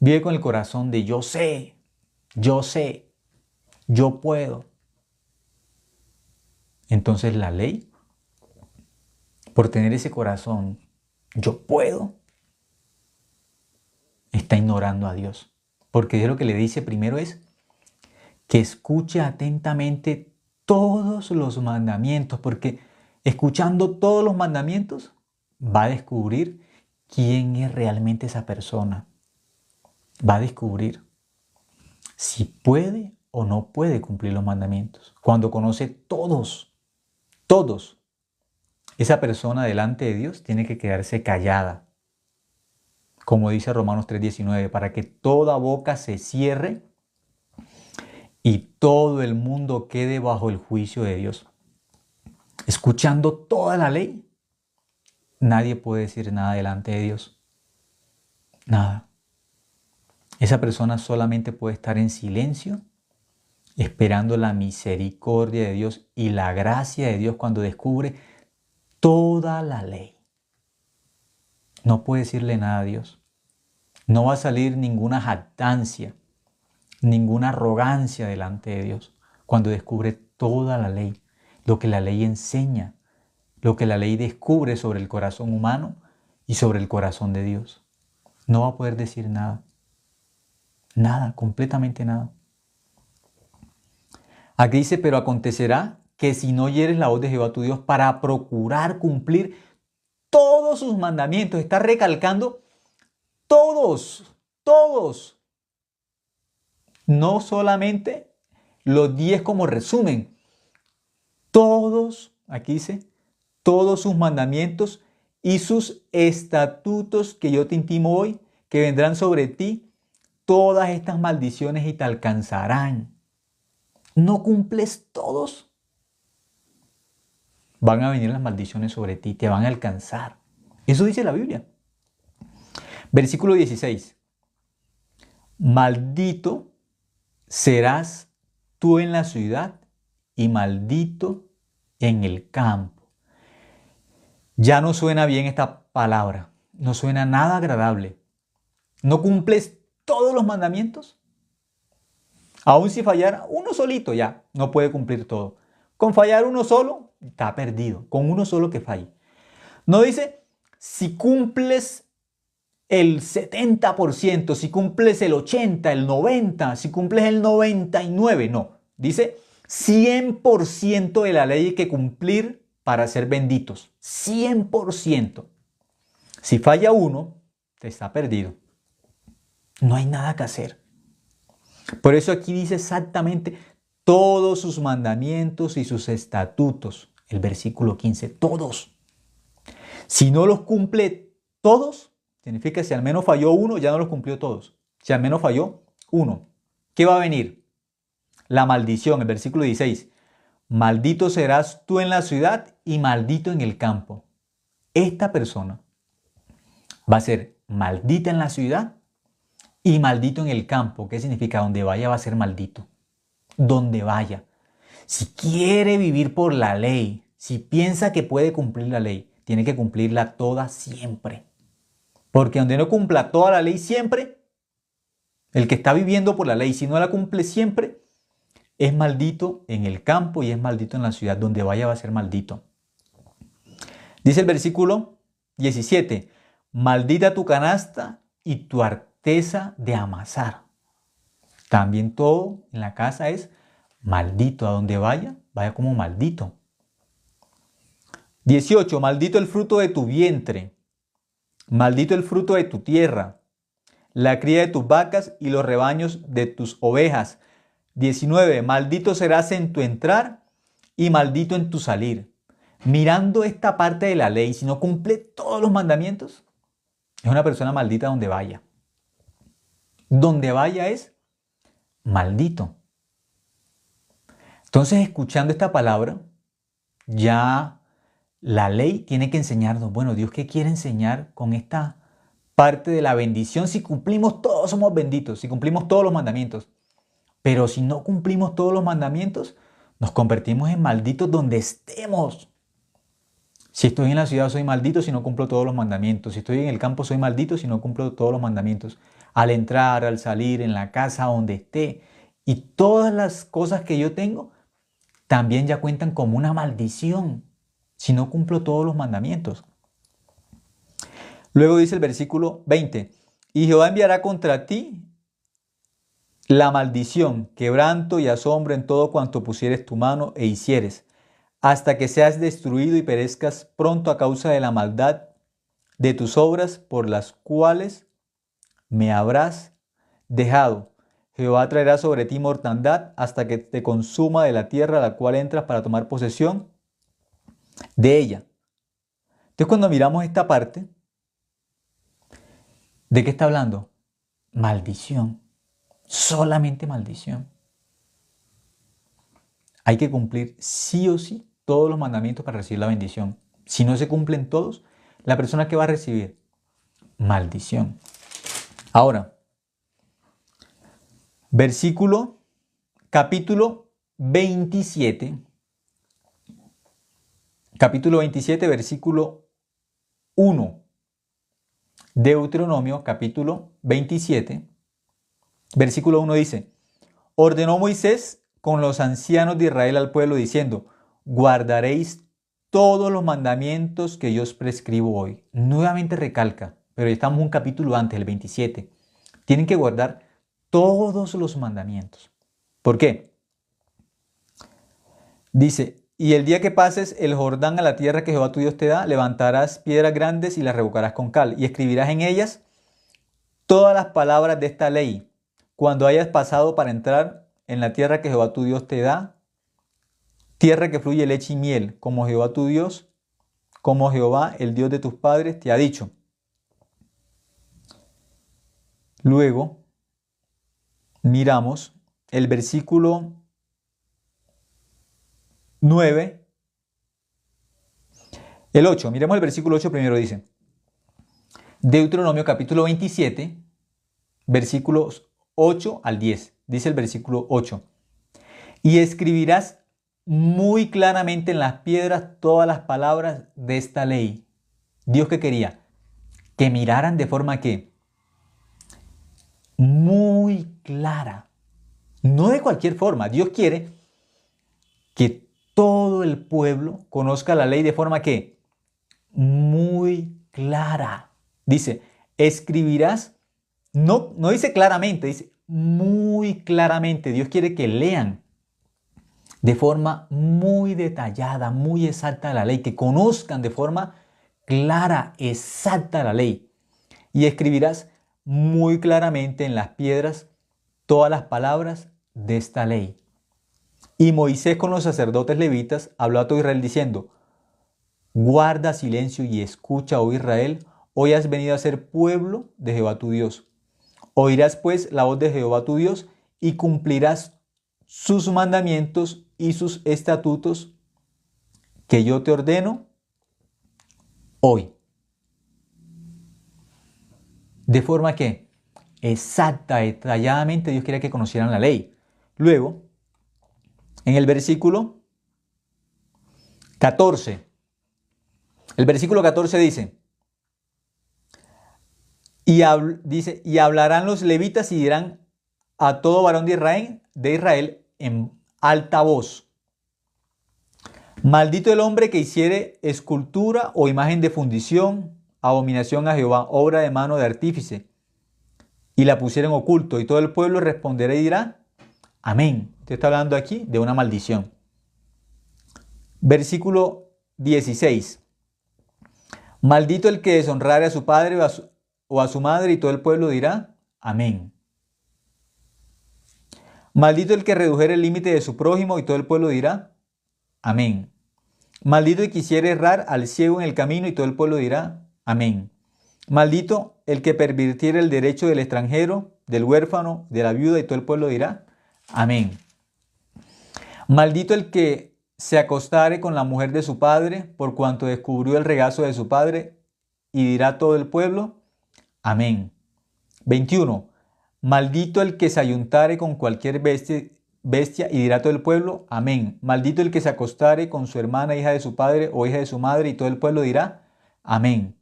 Vive con el corazón de yo sé, yo puedo. Entonces la ley, por tener ese corazón, yo puedo, está ignorando a Dios. Porque Dios lo que le dice primero es que escuche atentamente todos los mandamientos, porque escuchando todos los mandamientos va a descubrir quién es realmente esa persona. Va a descubrir si puede o no puede cumplir los mandamientos. Cuando conoce todos, esa persona delante de Dios tiene que quedarse callada. Como dice Romanos 3:19, para que toda boca se cierre y todo el mundo quede bajo el juicio de Dios. Escuchando toda la ley, nadie puede decir nada delante de Dios. Nada. Esa persona solamente puede estar en silencio, esperando la misericordia de Dios y la gracia de Dios cuando descubre toda la ley. No puede decirle nada a Dios. No va a salir ninguna jactancia, ninguna arrogancia delante de Dios cuando descubre toda la ley, lo que la ley enseña, lo que la ley descubre sobre el corazón humano y sobre el corazón de Dios. No va a poder decir nada. Nada, completamente nada. Aquí dice, pero acontecerá que si no oyeres la voz de Jehová tu Dios para procurar cumplir todos sus mandamientos, está recalcando todos, no solamente los 10 como resumen, todos, aquí dice, todos sus mandamientos y sus estatutos que yo te intimo hoy, que vendrán sobre ti, todas estas maldiciones y te alcanzarán. ¿No cumples todos? Van a venir las maldiciones sobre ti, te van a alcanzar. Eso dice la Biblia. Versículo 16. Maldito serás tú en la ciudad y maldito en el campo. Ya no suena bien esta palabra, no suena nada agradable. ¿No cumples todos los mandamientos? Aún si fallara uno solito ya, no puede cumplir todo. Con fallar uno solo, está perdido. Con uno solo que falle. No dice, si cumples el 70%, si cumples el 80%, el 90%, si cumples el 99%, no. Dice, 100% de la ley hay que cumplir para ser benditos. 100%. Si falla uno, te está perdido. No hay nada que hacer. Por eso aquí dice exactamente todos sus mandamientos y sus estatutos. El versículo 15, todos. Si no los cumple todos, significa que si al menos falló uno, ya no los cumplió todos. Si al menos falló uno, ¿qué va a venir? La maldición, el versículo 16. Maldito serás tú en la ciudad y maldito en el campo. Esta persona va a ser maldita en la ciudad y maldito en el campo. ¿Qué significa? Donde vaya va a ser maldito. Donde vaya. Si quiere vivir por la ley, si piensa que puede cumplir la ley, tiene que cumplirla toda siempre. Porque donde no cumpla toda la ley siempre, el que está viviendo por la ley, si no la cumple siempre, es maldito en el campo y es maldito en la ciudad. Donde vaya va a ser maldito. Dice el versículo 17, maldita tu canasta y tu arteza de amasar. También todo en la casa es maldito. A donde vaya, vaya como maldito. 18, maldito el fruto de tu vientre. Maldito el fruto de tu tierra, la cría de tus vacas y los rebaños de tus ovejas. 19, maldito serás en tu entrar y maldito en tu salir. Mirando esta parte de la ley, si no cumple todos los mandamientos, es una persona maldita donde vaya. Donde vaya es maldito. Entonces, escuchando esta palabra, ya la ley tiene que enseñarnos, bueno, Dios, ¿qué quiere enseñar con esta parte de la bendición? Si cumplimos todos, somos benditos, si cumplimos todos los mandamientos. Pero si no cumplimos todos los mandamientos, nos convertimos en malditos donde estemos. Si estoy en la ciudad soy maldito si no cumplo todos los mandamientos. Si estoy en el campo soy maldito si no cumplo todos los mandamientos. Al entrar, al salir, en la casa, donde esté. Y todas las cosas que yo tengo también ya cuentan como una maldición si no cumplo todos los mandamientos. Luego dice el versículo 20. Y Jehová enviará contra ti la maldición, quebranto y asombro en todo cuanto pusieres tu mano e hicieres, hasta que seas destruido y perezcas pronto a causa de la maldad de tus obras por las cuales me habrás dejado. Jehová traerá sobre ti mortandad hasta que te consuma de la tierra a la cual entras para tomar posesión de ella. Entonces cuando miramos esta parte, ¿de qué está hablando? Maldición. Solamente maldición. Hay que cumplir sí o sí todos los mandamientos para recibir la bendición. Si no se cumplen todos, la persona que va a recibir maldición. Ahora, capítulo 27, versículo 1. Deuteronomio, capítulo 27, versículo 1 dice: ordenó Moisés con los ancianos de Israel al pueblo diciendo: guardaréis todos los mandamientos que yo os prescribo hoy. Nuevamente recalca, pero estamos un capítulo antes, el 27. Tienen que guardar todos los mandamientos. ¿Por qué? Dice: y el día que pases el Jordán a la tierra que Jehová tu Dios te da, levantarás piedras grandes y las revocarás con cal, y escribirás en ellas todas las palabras de esta ley, cuando hayas pasado para entrar en la tierra que Jehová tu Dios te da, tierra que fluye leche y miel, como Jehová tu Dios, como Jehová, el Dios de tus padres, te ha dicho. Luego, miramos el versículo 9, el 8. Miremos el versículo 8 primero, dice: Deuteronomio capítulo 27, versículos 8 al 10. Dice el versículo 8: y escribirás muy claramente en las piedras todas las palabras de esta ley. Dios, ¿qué quería? Que miraran de forma que muy clara, no de cualquier forma. Dios quiere que todo el pueblo conozca la ley de forma que muy clara. Dice, escribirás, no dice claramente, dice muy claramente. Dios quiere que lean de forma muy detallada, muy exacta la ley, que conozcan de forma clara, exacta la ley. Y escribirás muy claramente en las piedras todas las palabras de esta ley. Y Moisés con los sacerdotes levitas habló a todo Israel diciendo: guarda silencio y escucha, oh Israel, hoy has venido a ser pueblo de Jehová tu Dios. Oirás pues la voz de Jehová tu Dios y cumplirás sus mandamientos y sus estatutos que yo te ordeno hoy. De forma que exacta, detalladamente Dios quería que conocieran la ley. Luego, en el versículo 14, dice, y hablarán los levitas y dirán a todo varón de Israel en alta voz: maldito el hombre que hiciere escultura o imagen de fundición, abominación a Jehová, obra de mano de artífice, y la pusiera en oculto. Y todo el pueblo responderá y dirá: amén. Usted está hablando aquí de una maldición. Versículo 16. Maldito el que deshonrare a su padre o a su madre, y todo el pueblo dirá: amén. Maldito el que redujere el límite de su prójimo, y todo el pueblo dirá: amén. Maldito el que quisiere errar al ciego en el camino, y todo el pueblo dirá: amén. Maldito el que pervirtiere el derecho del extranjero, del huérfano, de la viuda, y todo el pueblo dirá: amén. Maldito el que se acostare con la mujer de su padre, por cuanto descubrió el regazo de su padre, y dirá todo el pueblo: amén. 21. Maldito el que se ayuntare con cualquier bestia bestia, y dirá todo el pueblo, amén. Maldito el que se acostare con su hermana, hija de su padre o hija de su madre, y todo el pueblo dirá, amén.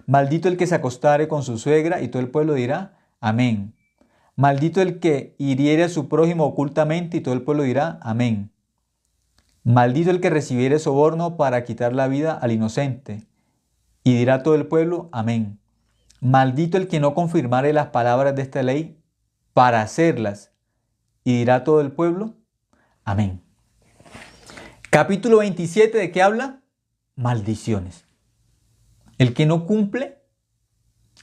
Maldito el que se acostare con su suegra, y todo el pueblo dirá, amén. Maldito el que hiriere a su prójimo ocultamente, y todo el pueblo dirá, amén. Maldito el que recibiere soborno para quitar la vida al inocente, y dirá todo el pueblo, amén. Maldito el que no confirmare las palabras de esta ley para hacerlas, y dirá todo el pueblo, amén. Capítulo 27, ¿de qué habla? Maldiciones. El que no cumple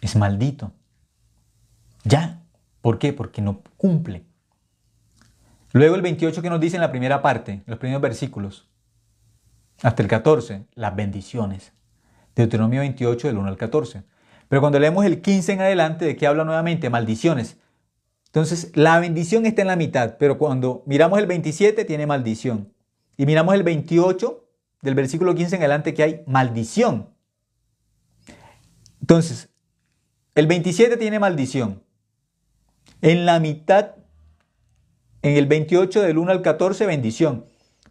es maldito. Ya. ¿Por qué? Porque no cumple. Luego el 28 que nos dice en la primera parte, los primeros versículos, hasta el 14, las bendiciones. Deuteronomio 28 del 1 al 14. Pero cuando leemos el 15 en adelante, ¿de qué habla nuevamente? Maldiciones. Entonces, la bendición está en la mitad, pero cuando miramos el 27 tiene maldición. Y miramos el 28 del versículo 15 en adelante que hay maldición. Entonces, el 27 tiene maldición. En la mitad, en el 28 del 1 al 14, bendición.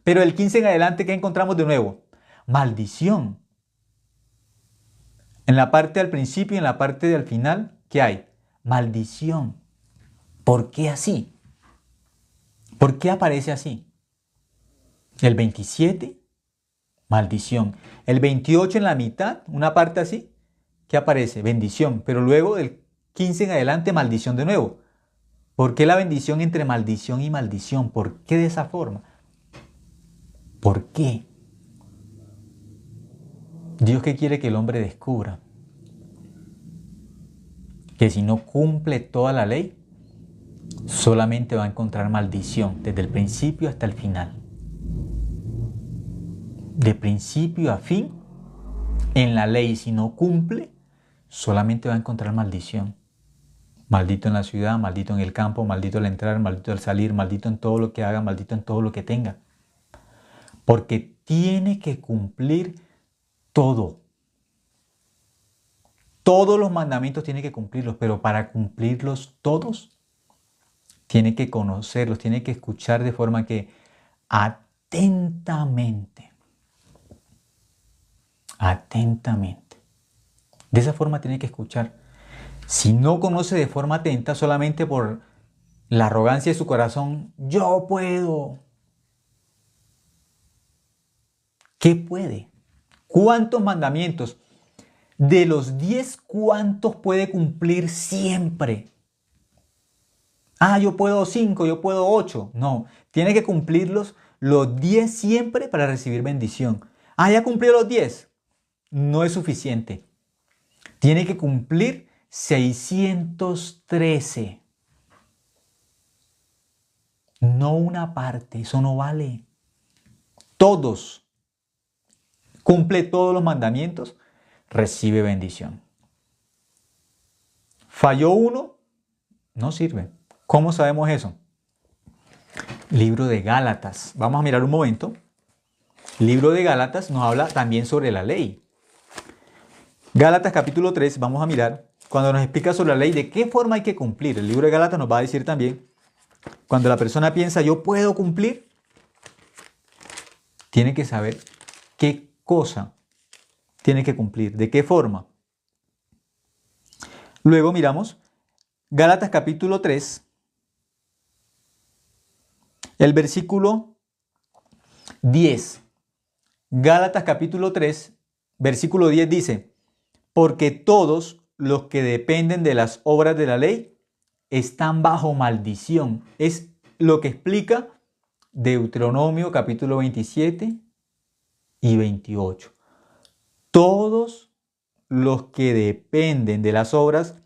Pero el 15 en adelante, ¿qué encontramos de nuevo? Maldición. En la parte al principio y en la parte del final, ¿qué hay? Maldición. ¿Por qué así? ¿Por qué aparece así? El 27, maldición. El 28 en la mitad, una parte así, ¿qué aparece? Bendición. Pero luego del 15 en adelante, maldición de nuevo. ¿Por qué la bendición entre maldición y maldición? ¿Por qué de esa forma? ¿Por qué? Dios que quiere que el hombre descubra que si no cumple toda la ley, solamente va a encontrar maldición desde el principio hasta el final. De principio a fin, en la ley, si no cumple, solamente va a encontrar maldición. Maldito en la ciudad, maldito en el campo, maldito al entrar, maldito al salir, maldito en todo lo que haga, maldito en todo lo que tenga. Porque tiene que cumplir todo. Todos los mandamientos tiene que cumplirlos, pero para cumplirlos todos, tiene que conocerlos, tiene que escuchar de forma que atentamente, de esa forma tiene que escuchar. Si no conoce de forma atenta, solamente por la arrogancia de su corazón, yo puedo. ¿Qué puede? ¿Cuántos mandamientos? De los 10, ¿cuántos puede cumplir siempre? Ah, yo puedo 5, yo puedo 8. No, tiene que cumplirlos los 10 siempre para recibir bendición. Ah, ya cumplió los 10. No es suficiente. Tiene que cumplir 613. No una parte, eso no vale. Todos. Cumple todos los mandamientos, recibe bendición. Falló uno, no sirve. ¿Cómo sabemos eso? Libro de Gálatas. Vamos a mirar un momento. Libro de Gálatas nos habla también sobre la ley. Gálatas capítulo 3, vamos a mirar, cuando nos explica sobre la ley, de qué forma hay que cumplir. El libro de Gálatas nos va a decir también, cuando la persona piensa, yo puedo cumplir, tiene que saber qué cosa tiene que cumplir, de qué forma. Luego miramos Gálatas capítulo 3, el versículo 10. Gálatas capítulo 3, versículo 10 dice, porque todos los que dependen de las obras de la ley están bajo maldición. Es lo que explica Deuteronomio capítulo 27 y 28. Todos los que dependen de las obras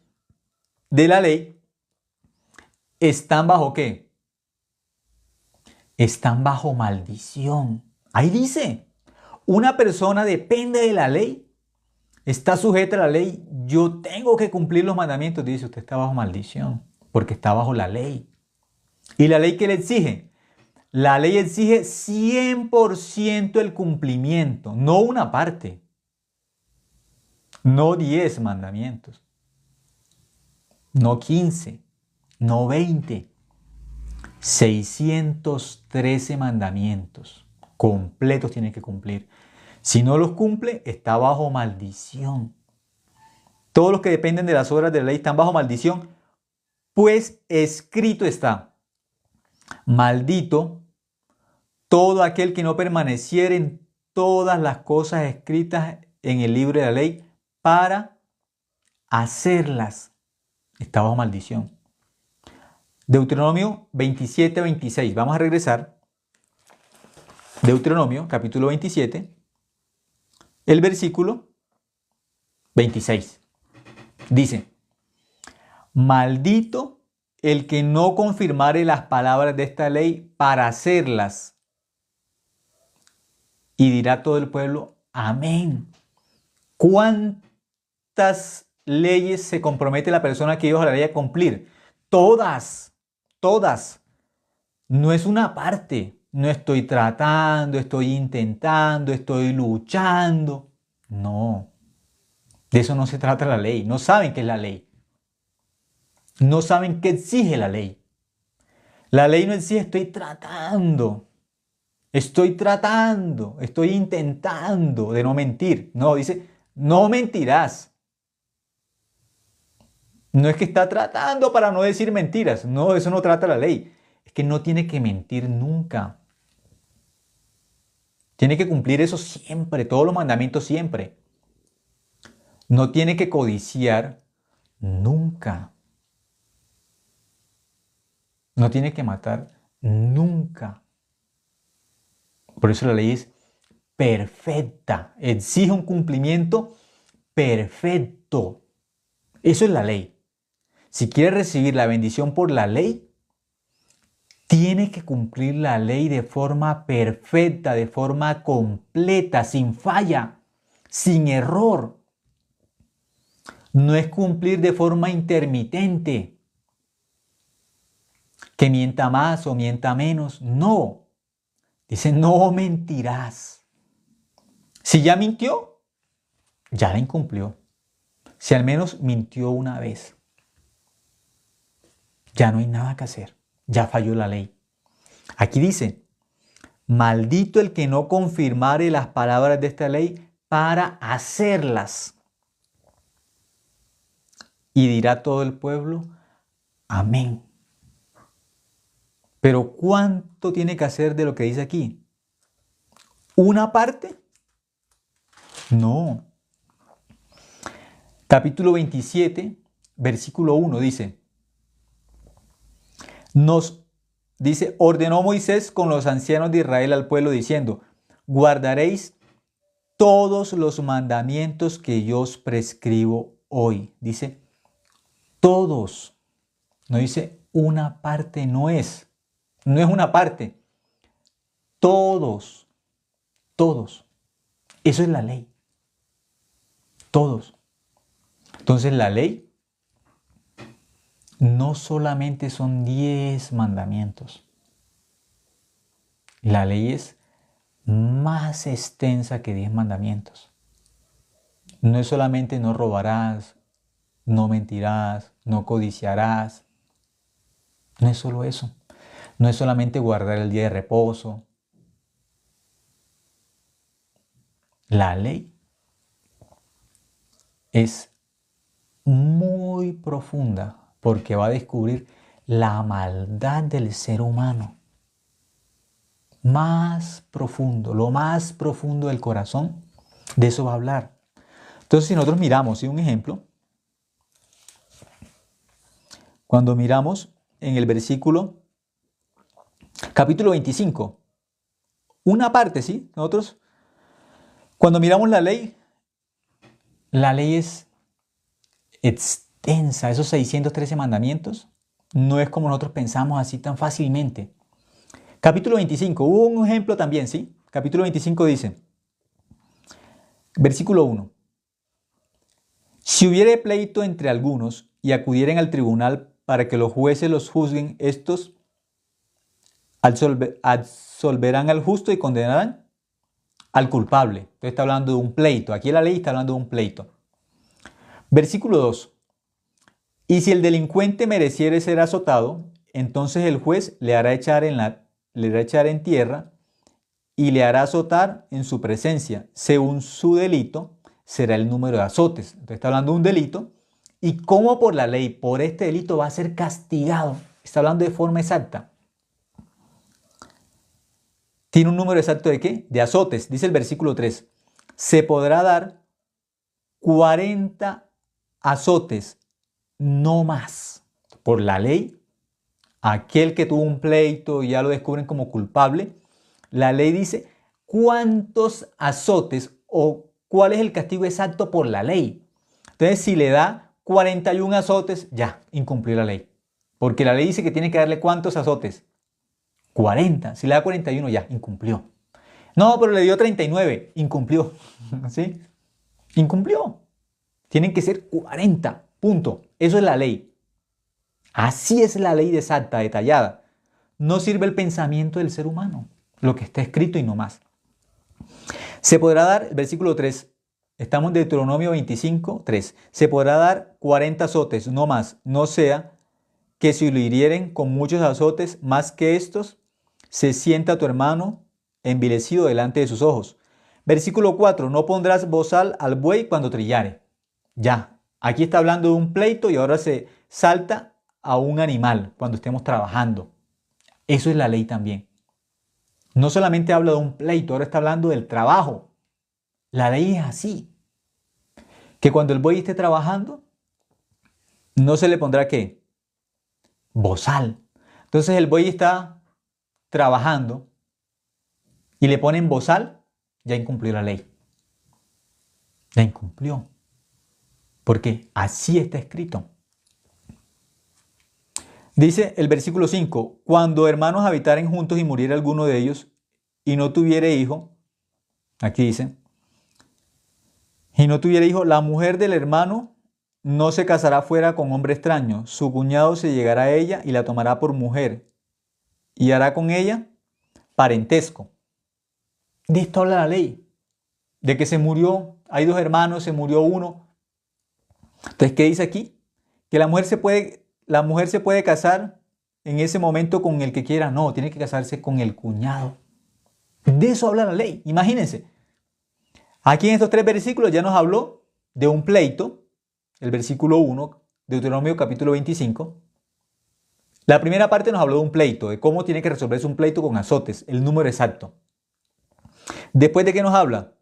de la ley están bajo ¿qué? Están bajo maldición. Ahí dice, una persona depende de la ley, está sujeta a la ley, yo tengo que cumplir los mandamientos. Dice, usted está bajo maldición, porque está bajo la ley. ¿Y la ley qué le exige? La ley exige 100% el cumplimiento, no una parte. No 10 mandamientos, no 15, no 20. 613 mandamientos completos tiene que cumplir. Si no los cumple, está bajo maldición. Todos los que dependen de las obras de la ley están bajo maldición, pues escrito está: maldito todo aquel que no permaneciere en todas las cosas escritas en el libro de la ley para hacerlas. Está bajo maldición. Deuteronomio 27, 26. Vamos a regresar. Deuteronomio, capítulo 27, el versículo 26. Dice: maldito el que no confirmare las palabras de esta ley para hacerlas. Y dirá todo el pueblo: amén. ¿Cuántas leyes se compromete la persona que Dios la ley a cumplir? Todas, todas. No es una parte. No estoy tratando, estoy intentando, estoy luchando. No. De eso no se trata la ley. No saben qué es la ley. No saben qué exige la ley. La ley no exige estoy tratando. Estoy intentando de no mentir. No, dice, no mentirás. No es que está tratando para no decir mentiras. No, eso no trata la ley. Es que no tiene que mentir nunca. Tiene que cumplir eso siempre, todos los mandamientos siempre. No tiene que codiciar nunca. No tiene que matar nunca. Por eso la ley es perfecta. Exige un cumplimiento perfecto. Eso es la ley. Si quieres recibir la bendición por la ley, tienes que cumplir la ley de forma perfecta, de forma completa, sin falla, sin error. No es cumplir de forma intermitente, que mienta más o mienta menos. No. Dice, no mentirás. Si ya mintió, ya la incumplió. Si al menos mintió una vez, ya no hay nada que hacer. Ya falló la ley. Aquí dice, maldito el que no confirmare las palabras de esta ley para hacerlas. Y dirá todo el pueblo, amén. Pero ¿cuánto tiene que hacer de lo que dice aquí? ¿Una parte? No. Capítulo 27, versículo 1 dice, ordenó Moisés con los ancianos de Israel al pueblo diciendo, guardaréis todos los mandamientos que yo os prescribo hoy. Dice, todos. No dice una parte, no es una parte. Todos, todos. Eso es la ley. Todos. Entonces la ley no solamente son 10 mandamientos. La ley es más extensa que 10 mandamientos. No es solamente no robarás, no mentirás, no codiciarás. No es solo eso. No es solamente guardar el día de reposo. La ley es muy profunda porque va a descubrir la maldad del ser humano. Más profundo, lo más profundo del corazón, de eso va a hablar. Entonces, si nosotros miramos, ¿sí? Un ejemplo, cuando miramos en el versículo, capítulo 25, una parte, ¿sí? Nosotros, cuando miramos la ley es extensa, esos 613 mandamientos, no es como nosotros pensamos así tan fácilmente. Capítulo 25, hubo un ejemplo también, ¿sí? Capítulo 25 dice, versículo 1, si hubiere pleito entre algunos y acudieren al tribunal para que los jueces los juzguen, estos absolverán al justo y condenarán al culpable. Entonces está hablando de un pleito. Aquí la ley está hablando de un pleito. Versículo 2. Y si el delincuente mereciere ser azotado, entonces el juez le hará echar en tierra y le hará azotar en su presencia. Según su delito, será el número de azotes. Entonces está hablando de un delito. ¿Y cómo por la ley, por este delito va a ser castigado? Está hablando de forma exacta. ¿Tiene un número exacto de qué? De azotes. Dice el versículo 3. Se podrá dar 40 azotes, no más. Por la ley, aquel que tuvo un pleito y ya lo descubren como culpable, la ley dice cuántos azotes o cuál es el castigo exacto por la ley. Entonces, si le da 41 azotes, ya, incumplió la ley. Porque la ley dice que tiene que darle ¿cuántos azotes? 40. Si le da 41, ya, incumplió. No, pero le dio 39, incumplió. ¿Sí? Incumplió. Tienen que ser 40, punto. Eso es la ley. Así es la ley exacta, detallada. No sirve el pensamiento del ser humano, lo que está escrito y no más. Se podrá dar, versículo 3, estamos en Deuteronomio 25, 3. Se podrá dar 40 azotes, no más, no sea que si lo hirieren con muchos azotes más que estos, se sienta tu hermano envilecido delante de sus ojos. Versículo 4, no pondrás bozal al buey cuando trillare. Ya, aquí está hablando de un pleito y ahora se salta a un animal cuando estemos trabajando. Eso es la ley también. No solamente habla de un pleito, ahora está hablando del trabajo. La ley es así. Que cuando el buey esté trabajando, no se le pondrá ¿qué? Bozal. Entonces el buey está trabajando y le ponen bozal, ya incumplió la ley. Ya incumplió. Porque así está escrito. Dice el versículo 5, cuando hermanos habitaren juntos y muriera alguno de ellos y no tuviere hijo, aquí dice, y no tuviera hijo, la mujer del hermano no se casará fuera con hombre extraño, su cuñado se llegará a ella y la tomará por mujer y hará con ella parentesco. De esto habla la ley, de que se murió, hay dos hermanos, se murió uno. Entonces, ¿qué dice aquí? Que la mujer se puede casar en ese momento con el que quiera. No, tiene que casarse con el cuñado. De eso habla la ley. Imagínense. Aquí en estos 3 versículos ya nos habló de un pleito. El versículo 1, Deuteronomio capítulo 25. La primera parte nos habló de un pleito, de cómo tiene que resolverse un pleito con azotes, el número exacto. Después, ¿de qué nos habla?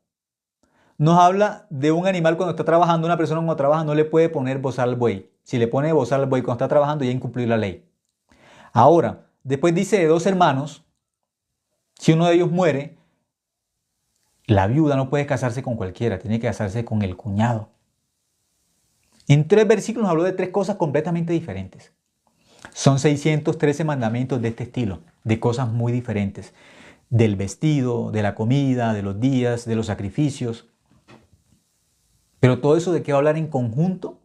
Nos habla de un animal cuando está trabajando, una persona cuando trabaja no le puede poner bozal al buey. Si le pone bozal al buey cuando está trabajando ya incumplió la ley. Ahora, después dice de 2 hermanos, si uno de ellos muere, la viuda no puede casarse con cualquiera, tiene que casarse con el cuñado. En 3 versículos nos habló de 3 cosas completamente diferentes. Son 613 mandamientos de este estilo, de cosas muy diferentes. Del vestido, de la comida, de los días, de los sacrificios. Pero todo eso, ¿de qué va a hablar en conjunto?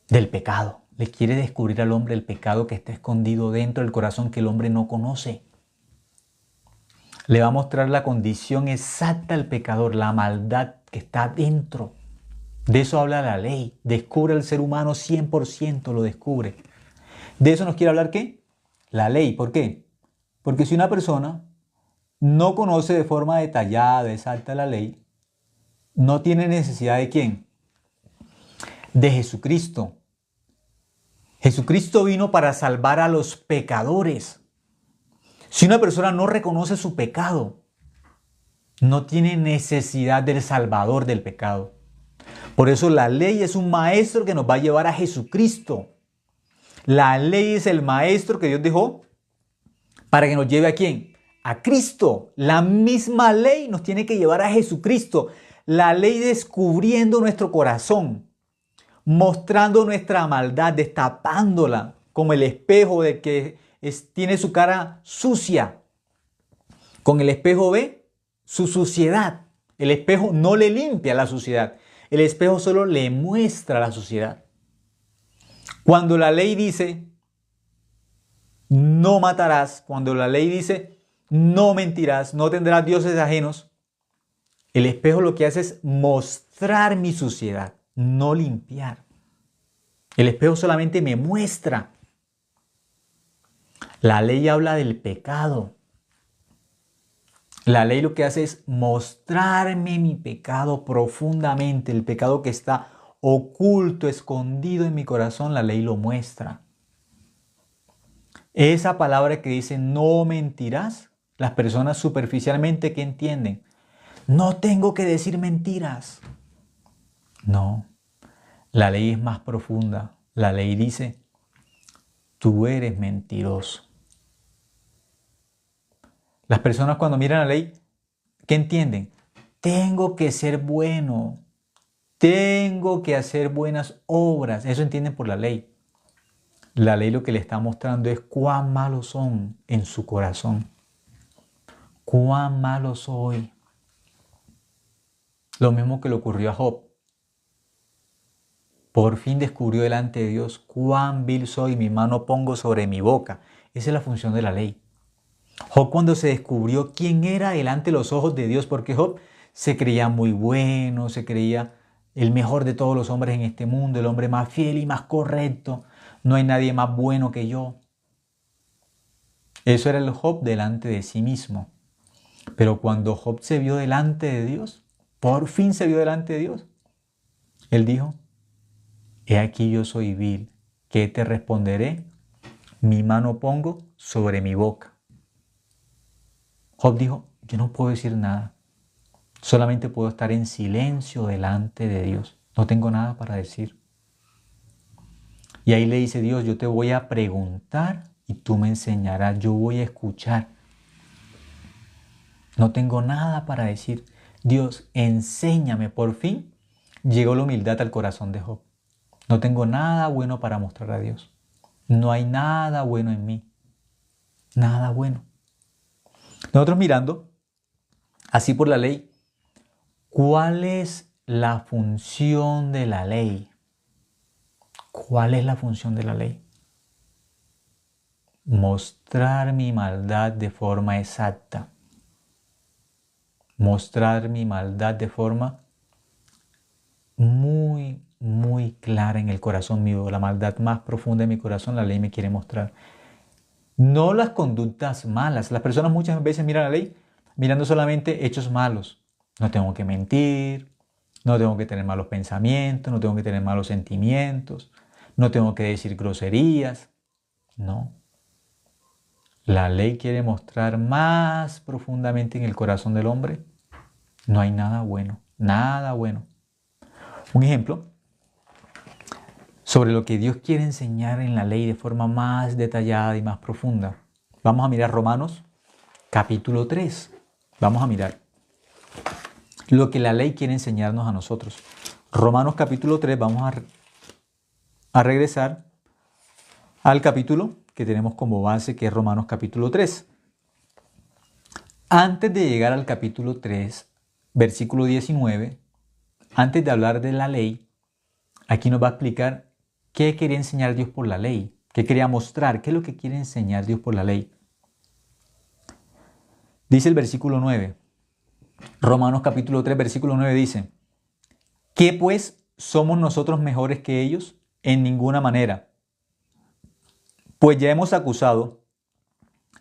Del pecado. Le quiere descubrir al hombre el pecado que está escondido dentro del corazón que el hombre no conoce. Le va a mostrar la condición exacta del pecador, la maldad que está dentro. De eso habla la ley. Descubre al ser humano 100%, lo descubre. ¿De eso nos quiere hablar qué? La ley. ¿Por qué? Porque si una persona no conoce de forma detallada, exacta la ley, no tiene necesidad de ¿quién? De Jesucristo. Jesucristo vino para salvar a los pecadores. Si una persona no reconoce su pecado, no tiene necesidad del Salvador del pecado. Por eso la ley es un maestro que nos va a llevar a Jesucristo. La ley es el maestro que Dios dejó para que nos lleve ¿a quién? A Cristo. La misma ley nos tiene que llevar a Jesucristo. La ley descubriendo nuestro corazón, mostrando nuestra maldad, destapándola como el espejo de que tiene su cara sucia. Con el espejo ve su suciedad. El espejo no le limpia la suciedad. El espejo solo le muestra la suciedad. Cuando la ley dice no matarás, cuando la ley dice no mentirás, no tendrás dioses ajenos, el espejo lo que hace es mostrar mi suciedad, no limpiar. El espejo solamente me muestra. La ley habla del pecado. La ley lo que hace es mostrarme mi pecado profundamente, el pecado que está oculto, escondido en mi corazón, la ley lo muestra. Esa palabra que dice no mentirás, las personas superficialmente ¿qué entienden? No tengo que decir mentiras. No, la ley es más profunda. La ley dice, tú eres mentiroso. Las personas cuando miran la ley, ¿qué entienden? Tengo que ser bueno. Tengo que hacer buenas obras. Eso entienden por la ley. La ley lo que le está mostrando es cuán malos son en su corazón. Cuán malo soy. Lo mismo que le ocurrió a Job. Por fin descubrió delante de Dios cuán vil soy, mi mano pongo sobre mi boca. Esa es la función de la ley. Job cuando se descubrió quién era delante de los ojos de Dios, porque Job se creía muy bueno, se creía el mejor de todos los hombres en este mundo, el hombre más fiel y más correcto. No hay nadie más bueno que yo. Eso era el Job delante de sí mismo. Pero cuando Job se vio delante de Dios, por fin se vio delante de Dios, él dijo, he aquí yo soy vil, ¿qué te responderé? Mi mano pongo sobre mi boca. Job dijo, yo no puedo decir nada, solamente puedo estar en silencio delante de Dios, no tengo nada para decir. Y ahí le dice Dios, yo te voy a preguntar y tú me enseñarás, yo voy a escuchar. No tengo nada para decir. Dios, enséñame. Por fin llegó la humildad al corazón de Job. No tengo nada bueno para mostrar a Dios. No hay nada bueno en mí. Nada bueno. Nosotros mirando, así por la ley, ¿cuál es la función de la ley? ¿Cuál es la función de la ley? Mostrar mi maldad de forma exacta. Mostrar mi maldad de forma muy clara en el corazón mío. La maldad más profunda de mi corazón, la ley me quiere mostrar. No las conductas malas. Las personas muchas veces miran la ley mirando solamente hechos malos. No tengo que mentir, no tengo que tener malos pensamientos, no tengo que tener malos sentimientos, no tengo que decir groserías. No. La ley quiere mostrar más profundamente en el corazón del hombre. No hay nada bueno, nada bueno. Un ejemplo sobre lo que Dios quiere enseñar en la ley de forma más detallada y más profunda. Vamos a mirar Romanos capítulo 3. Vamos a mirar lo que la ley quiere enseñarnos a nosotros. Romanos capítulo 3, vamos a regresar al capítulo que tenemos como base, que es Romanos capítulo 3. Antes de llegar al capítulo 3, versículo 19, antes de hablar de la ley, aquí nos va a explicar qué quería enseñar Dios por la ley, qué quería mostrar, qué es lo que quiere enseñar Dios por la ley. Dice el versículo 9, Romanos capítulo 3, versículo 9 dice, ¿qué pues somos nosotros mejores que ellos? En ninguna manera. Pues ya hemos acusado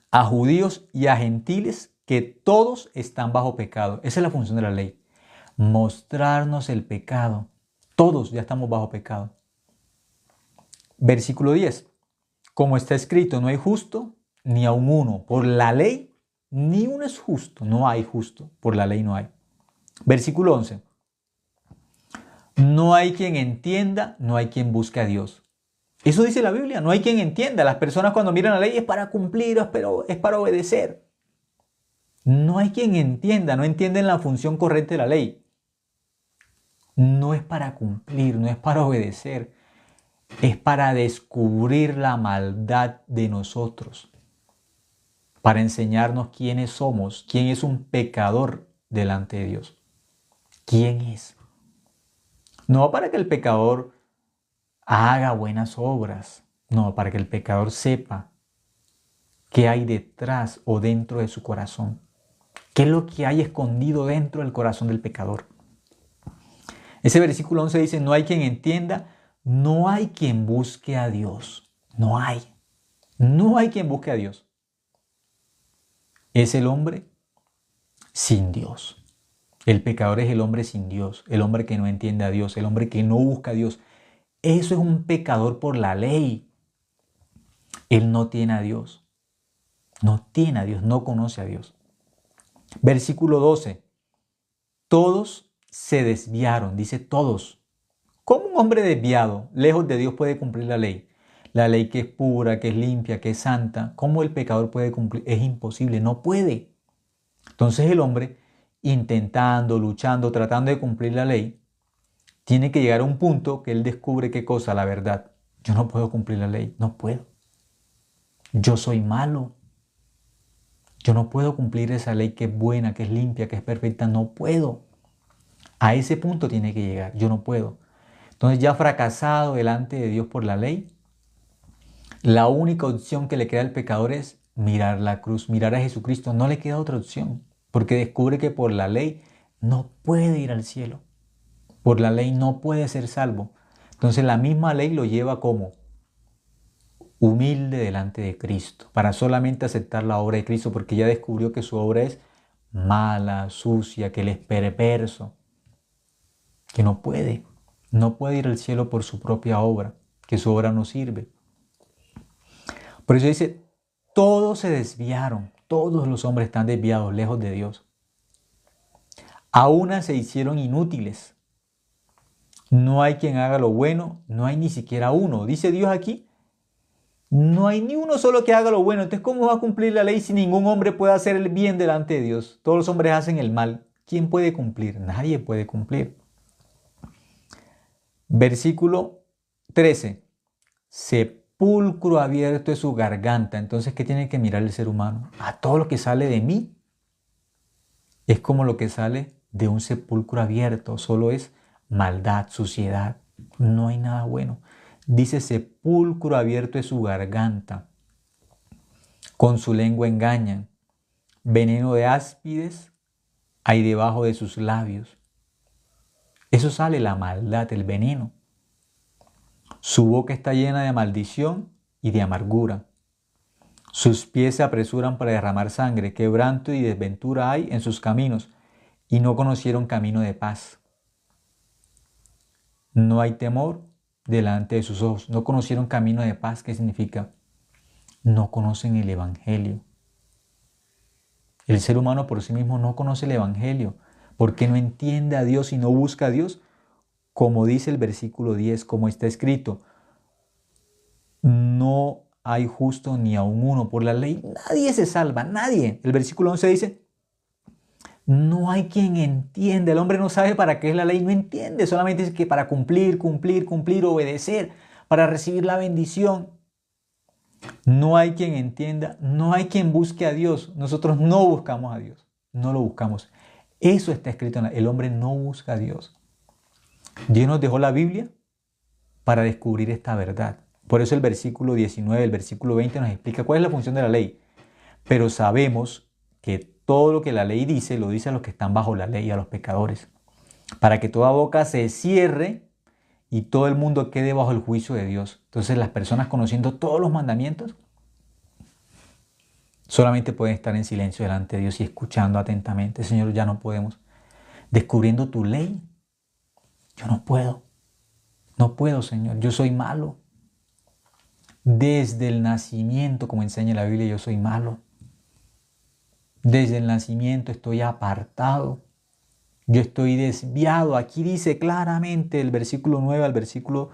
a judíos y a gentiles que todos están bajo pecado. Esa es la función de la ley. Mostrarnos el pecado. Todos ya estamos bajo pecado. Versículo 10. Como está escrito, no hay justo ni aun uno. Por la ley, ni uno es justo. No hay justo. Por la ley no hay. Versículo 11. No hay quien entienda, no hay quien busque a Dios. Eso dice la Biblia. No hay quien entienda. Las personas cuando miran la ley es para cumplir, es para obedecer. No hay quien entienda, no entienden la función correcta de la ley. No es para cumplir, no es para obedecer. Es para descubrir la maldad de nosotros. Para enseñarnos quiénes somos, quién es un pecador delante de Dios. ¿Quién es? No para que el pecador haga buenas obras. No, para que el pecador sepa qué hay detrás o dentro de su corazón. ¿Qué es lo que hay escondido dentro del corazón del pecador? Ese versículo 11 dice, no hay quien entienda, no hay quien busque a Dios. No hay. No hay quien busque a Dios. Es el hombre sin Dios. El pecador es el hombre sin Dios, el hombre que no entiende a Dios, el hombre que no busca a Dios. Eso es un pecador por la ley. Él no tiene a Dios. No tiene a Dios, no conoce a Dios. Versículo 12. Todos se desviaron, dice todos. ¿Cómo un hombre desviado, lejos de Dios, puede cumplir la ley? La ley que es pura, que es limpia, que es santa. ¿Cómo el pecador puede cumplir? Es imposible, no puede. Entonces el hombre, intentando, luchando, tratando de cumplir la ley, tiene que llegar a un punto que él descubre qué cosa, la verdad. Yo no puedo cumplir la ley, no puedo. Yo soy malo. Yo no puedo cumplir esa ley que es buena, que es limpia, que es perfecta, no puedo. A ese punto tiene que llegar, yo no puedo. Entonces ya fracasado delante de Dios por la ley, la única opción que le queda al pecador es mirar la cruz, mirar a Jesucristo. No le queda otra opción, porque descubre que por la ley no puede ir al cielo. Por la ley no puede ser salvo. Entonces la misma ley lo lleva como humilde delante de Cristo, para solamente aceptar la obra de Cristo, porque ya descubrió que su obra es mala, sucia, que él es perverso, que no puede ir al cielo por su propia obra, que su obra no sirve. Por eso dice, todos se desviaron, todos los hombres están desviados, lejos de Dios. A una se hicieron inútiles. No hay quien haga lo bueno, no hay ni siquiera uno. Dice Dios aquí, no hay ni uno solo que haga lo bueno. Entonces, ¿cómo va a cumplir la ley si ningún hombre puede hacer el bien delante de Dios? Todos los hombres hacen el mal. ¿Quién puede cumplir? Nadie puede cumplir. Versículo 13. Sepulcro abierto es su garganta. Entonces, ¿qué tiene que mirar el ser humano? A todo lo que sale de mí es como lo que sale de un sepulcro abierto. Solo es maldad, suciedad. No hay nada bueno. Dice, sepulcro abierto es su garganta. Con su lengua engañan. Veneno de áspides hay debajo de sus labios. Eso sale la maldad, el veneno. Su boca está llena de maldición y de amargura. Sus pies se apresuran para derramar sangre. Quebranto y desventura hay en sus caminos, y no conocieron camino de paz. No hay temor delante de sus ojos. No conocieron camino de paz. ¿Qué significa? No conocen el Evangelio. El ser humano por sí mismo no conoce el Evangelio, porque no entiende a Dios y no busca a Dios, como dice el versículo 10, como está escrito, no hay justo ni aun uno. Por la ley nadie se salva, nadie. El versículo 11 dice, no hay quien entienda. El hombre no sabe para qué es la ley, no entiende. Solamente es que para cumplir, obedecer, para recibir la bendición. No hay quien entienda, no hay quien busque a Dios. Nosotros no buscamos a Dios, no lo buscamos. Eso está escrito en el hombre no busca a Dios. Dios nos dejó la Biblia para descubrir esta verdad. Por eso el versículo 19, el versículo 20 nos explica cuál es la función de la ley. Pero sabemos que todo lo que la ley dice, lo dice a los que están bajo la ley, a los pecadores. Para que toda boca se cierre y todo el mundo quede bajo el juicio de Dios. Entonces las personas conociendo todos los mandamientos solamente pueden estar en silencio delante de Dios y escuchando atentamente. Señor, ya no podemos. Descubriendo tu ley, yo no puedo. No puedo, Señor. Yo soy malo. Desde el nacimiento, como enseña la Biblia, yo soy malo. Desde el nacimiento estoy apartado. Yo estoy desviado. Aquí dice claramente el versículo 9 al versículo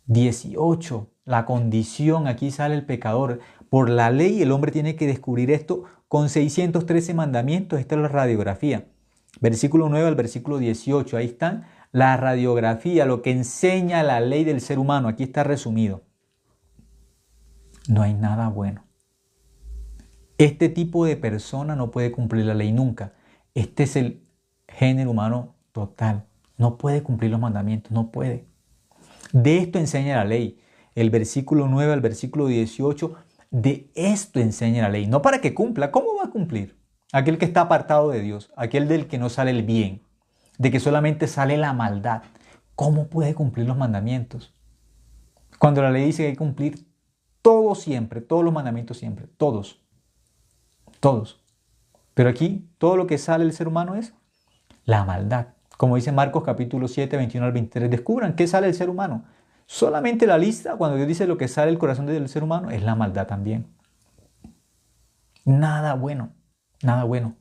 18. La condición, aquí sale el pecador. Por la ley el hombre tiene que descubrir esto con 613 mandamientos. Esta es la radiografía. Versículo 9 al versículo 18. Ahí están la radiografía, lo que enseña la ley del ser humano. Aquí está resumido. No hay nada bueno. Este tipo de persona no puede cumplir la ley nunca. Este es el género humano total. No puede cumplir los mandamientos, no puede. De esto enseña la ley. El versículo 9 al versículo 18, de esto enseña la ley. No para que cumpla. ¿Cómo va a cumplir? Aquel que está apartado de Dios, aquel del que no sale el bien, de que solamente sale la maldad. ¿Cómo puede cumplir los mandamientos? Cuando la ley dice que hay que cumplir Todo siempre, todos los mandamientos siempre, todos, todos. Pero aquí todo lo que sale del ser humano es la maldad. Como dice Marcos capítulo 7, 21 al 23, descubran qué sale del ser humano. Solamente la lista, cuando Dios dice lo que sale del corazón del ser humano, es la maldad también. Nada bueno, nada bueno.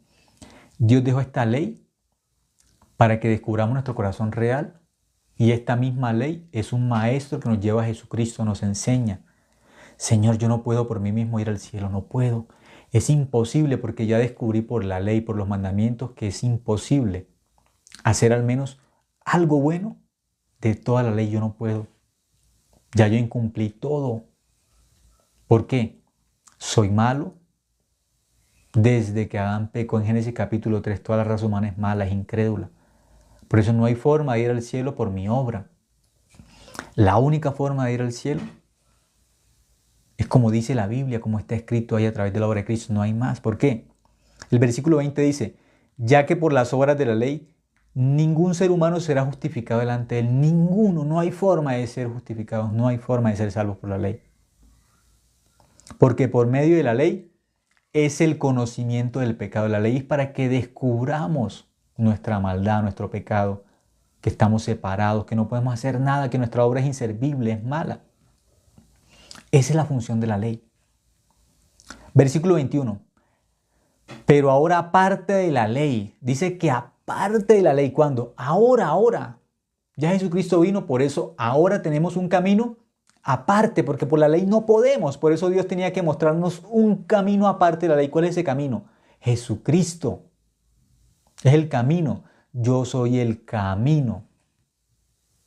Dios dejó esta ley para que descubramos nuestro corazón real, y esta misma ley es un maestro que nos lleva a Jesucristo, nos enseña. Señor, yo no puedo por mí mismo ir al cielo, no puedo. Es imposible porque ya descubrí por la ley, por los mandamientos, que es imposible hacer al menos algo bueno. De toda la ley yo no puedo. Ya yo incumplí todo. ¿Por qué? Soy malo. Desde que Adán pecó en Génesis capítulo 3, toda la raza humana es mala, es incrédula. Por eso no hay forma de ir al cielo por mi obra. La única forma de ir al cielo es como dice la Biblia, como está escrito ahí a través de la obra de Cristo. No hay más. ¿Por qué? El versículo 20 dice, ya que por las obras de la ley ningún ser humano será justificado delante de él. Ninguno. No hay forma de ser justificados. No hay forma de ser salvos por la ley. Porque por medio de la ley es el conocimiento del pecado. La ley es para que descubramos nuestra maldad, nuestro pecado, que estamos separados, que no podemos hacer nada, que nuestra obra es inservible, es mala. Esa es la función de la ley. Versículo 21. Pero ahora aparte de la ley, dice que aparte de la ley, ¿cuándo? Ahora. Ya Jesucristo vino, por eso ahora tenemos un camino aparte, porque por la ley no podemos. Por eso Dios tenía que mostrarnos un camino aparte de la ley. ¿Cuál es ese camino? Jesucristo. Es el camino. Yo soy el camino.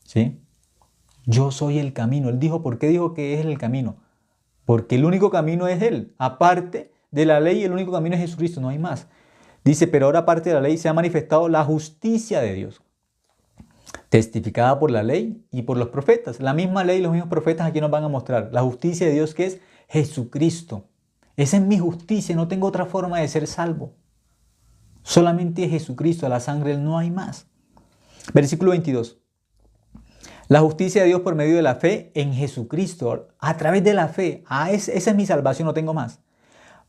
¿Sí? Yo soy el camino. Él dijo, ¿por qué dijo que es el camino? Porque el único camino es Él. Aparte de la ley, el único camino es Jesucristo, no hay más. Dice, pero ahora aparte de la ley se ha manifestado la justicia de Dios, testificada por la ley y por los profetas. La misma ley y los mismos profetas aquí nos van a mostrar. La justicia de Dios que es Jesucristo. Esa es mi justicia, no tengo otra forma de ser salvo. Solamente es Jesucristo, a la sangre de Él no hay más. Versículo 22. La justicia de Dios por medio de la fe en Jesucristo, a través de la fe. Esa es mi salvación, no tengo más.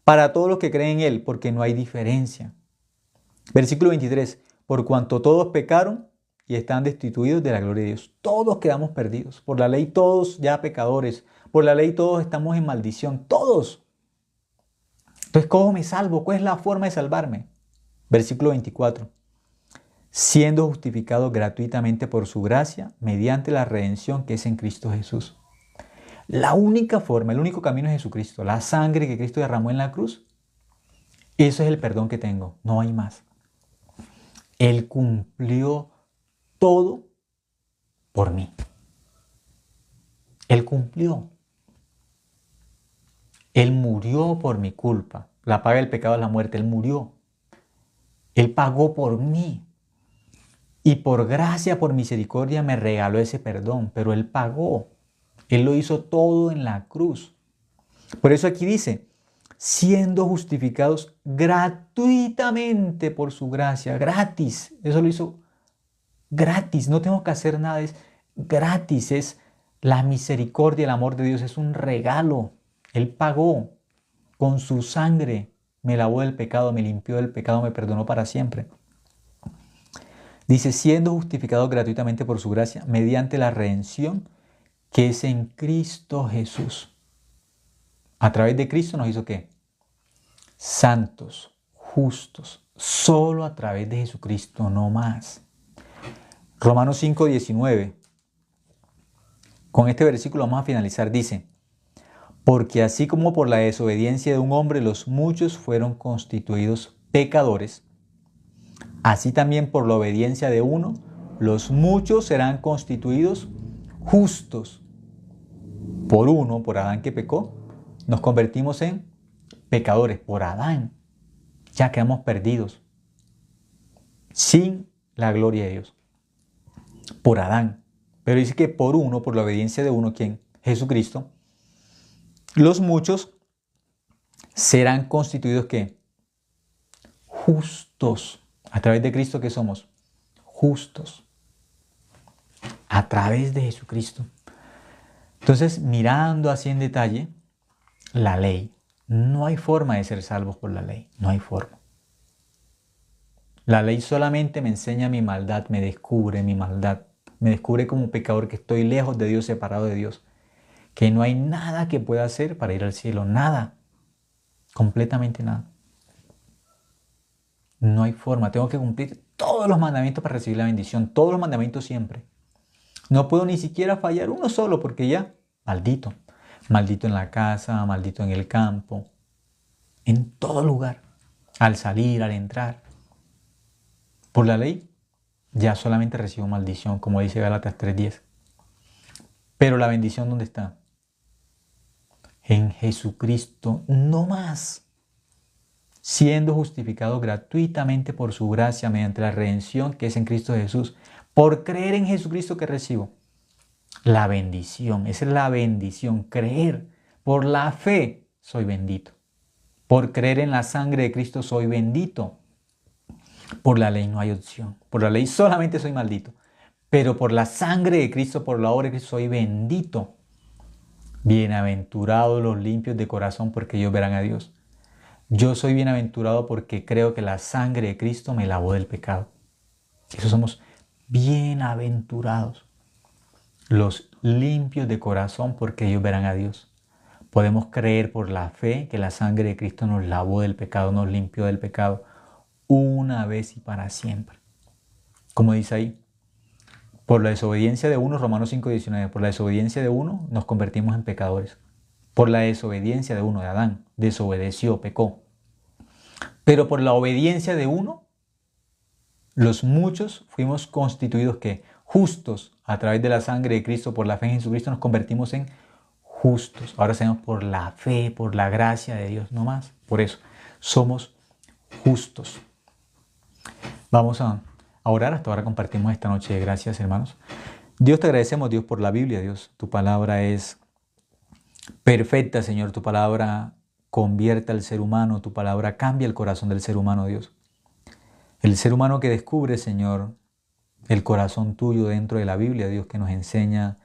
Para todos los que creen en Él, porque no hay diferencia. Versículo 23. Por cuanto todos pecaron y están destituidos de la gloria de Dios. Todos quedamos perdidos. Por la ley todos ya pecadores. Por la ley todos estamos en maldición. Todos. Entonces, ¿cómo me salvo? ¿Cuál es la forma de salvarme? Versículo 24. Siendo justificados gratuitamente por su gracia, mediante la redención que es en Cristo Jesús. La única forma, el único camino es Jesucristo. La sangre que Cristo derramó en la cruz. Eso es el perdón que tengo. No hay más. Él cumplió todo por mí. Él cumplió. Él murió por mi culpa. La paga del pecado es la muerte. Él murió. Él pagó por mí. Y por gracia, por misericordia, me regaló ese perdón. Pero Él pagó. Él lo hizo todo en la cruz. Por eso aquí dice, siendo justificados gratuitamente por su gracia. Gratis. Eso lo hizo gratis. No tengo que hacer nada. Es gratis. Es la misericordia, el amor de Dios. Es un regalo. Él pagó con su sangre. Me lavó del pecado, me limpió del pecado, me perdonó para siempre. Dice, siendo justificados gratuitamente por su gracia, mediante la redención que es en Cristo Jesús. A través de Cristo nos hizo ¿qué? Santos, justos, solo a través de Jesucristo, no más. Romanos 5:19. Con este versículo vamos a finalizar. Dice, porque así como por la desobediencia de un hombre los muchos fueron constituidos pecadores, así también por la obediencia de uno, los muchos serán constituidos justos. Por uno, por Adán que pecó, nos convertimos en pecadores. Por Adán ya quedamos perdidos, sin la gloria de Dios. Por Adán. Pero dice que por uno, por la obediencia de uno, ¿quién? Jesucristo. Los muchos serán constituidos ¿qué? Justos. A través de Cristo, ¿qué somos? Justos. A través de Jesucristo. Entonces, mirando así en detalle, la ley. No hay forma de ser salvos por la ley, no hay forma. La ley solamente me enseña mi maldad, me descubre mi maldad, me descubre como pecador que estoy lejos de Dios, separado de Dios, que no hay nada que pueda hacer para ir al cielo, nada, completamente nada. No hay forma, tengo que cumplir todos los mandamientos para recibir la bendición, todos los mandamientos siempre. No puedo ni siquiera fallar uno solo porque ya, maldito. Maldito en la casa, maldito en el campo, en todo lugar, al salir, al entrar. Por la ley, ya solamente recibo maldición, como dice Gálatas 3:10. Pero la bendición, ¿dónde está? En Jesucristo, no más. Siendo justificado gratuitamente por su gracia mediante la redención que es en Cristo Jesús. Por creer en Jesucristo que recibo la bendición. Esa es la bendición, creer. Por la fe soy bendito. Por creer en la sangre de Cristo soy bendito. Por la ley no hay opción. Por la ley solamente soy maldito. Pero por la sangre de Cristo, por la obra de Cristo, soy bendito. Bienaventurados los limpios de corazón, porque ellos verán a Dios. Yo soy bienaventurado porque creo que la sangre de Cristo me lavó del pecado. Eso somos bienaventurados. Los limpios de corazón, porque ellos verán a Dios. Podemos creer por la fe que la sangre de Cristo nos lavó del pecado, nos limpió del pecado una vez y para siempre. Como dice ahí, por la desobediencia de uno, Romanos 5:19, por la desobediencia de uno nos convertimos en pecadores. Por la desobediencia de uno, de Adán, desobedeció, pecó. Pero por la obediencia de uno, los muchos fuimos constituidos ¿qué? Justos a través de la sangre de Cristo, por la fe en Jesucristo nos convertimos en justos. Ahora sabemos por la fe, por la gracia de Dios, no más. Por eso, somos justos. Vamos a orar. Hasta ahora compartimos esta noche de gracias, hermanos. Dios, te agradecemos, Dios, por la Biblia, Dios. Tu palabra es perfecta, Señor. Tu palabra convierte al ser humano. Tu palabra cambia el corazón del ser humano, Dios. El ser humano que descubre, Señor, el corazón tuyo dentro de la Biblia, Dios, que nos enseña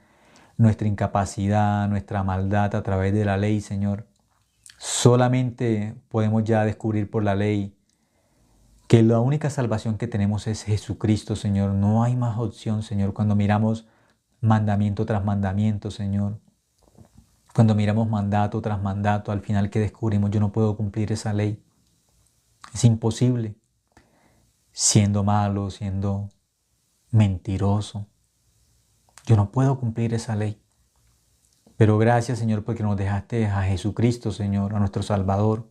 nuestra incapacidad, nuestra maldad a través de la ley, Señor. Solamente podemos ya descubrir por la ley que la única salvación que tenemos es Jesucristo, Señor. No hay más opción, Señor. Cuando miramos mandamiento tras mandamiento, Señor. Cuando miramos mandato tras mandato, al final que descubrimos, yo no puedo cumplir esa ley. Es imposible. Siendo malo, siendo mentiroso. Yo no puedo cumplir esa ley. Pero gracias, Señor, porque nos dejaste a Jesucristo, Señor, a nuestro Salvador.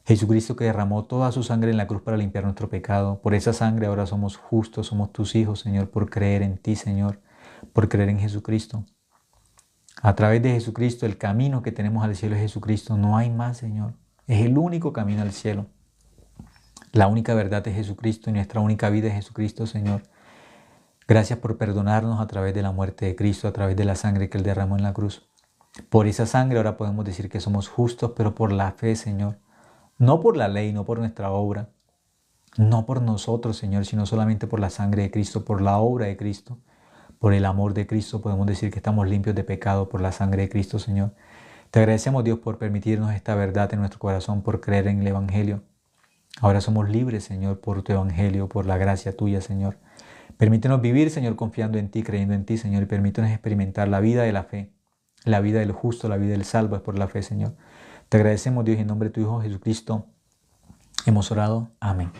Jesucristo que derramó toda su sangre en la cruz para limpiar nuestro pecado. Por esa sangre ahora somos justos, somos tus hijos, Señor, por creer en ti, Señor, por creer en Jesucristo. A través de Jesucristo, el camino que tenemos al cielo es Jesucristo. No hay más, Señor. Es el único camino al cielo. La única verdad es Jesucristo y nuestra única vida es Jesucristo, Señor. Gracias por perdonarnos a través de la muerte de Cristo, a través de la sangre que Él derramó en la cruz. Por esa sangre ahora podemos decir que somos justos, pero por la fe, Señor. No por la ley, no por nuestra obra, no por nosotros, Señor, sino solamente por la sangre de Cristo, por la obra de Cristo, por el amor de Cristo. Podemos decir que estamos limpios de pecado por la sangre de Cristo, Señor. Te agradecemos, Dios, por permitirnos esta verdad en nuestro corazón, por creer en el Evangelio. Ahora somos libres, Señor, por tu Evangelio, por la gracia tuya, Señor. Permítenos vivir, Señor, confiando en ti, creyendo en ti, Señor, y permítenos experimentar la vida de la fe, la vida del justo, la vida del salvo es por la fe, Señor. Te agradecemos, Dios, y en nombre de tu Hijo Jesucristo hemos orado. Amén.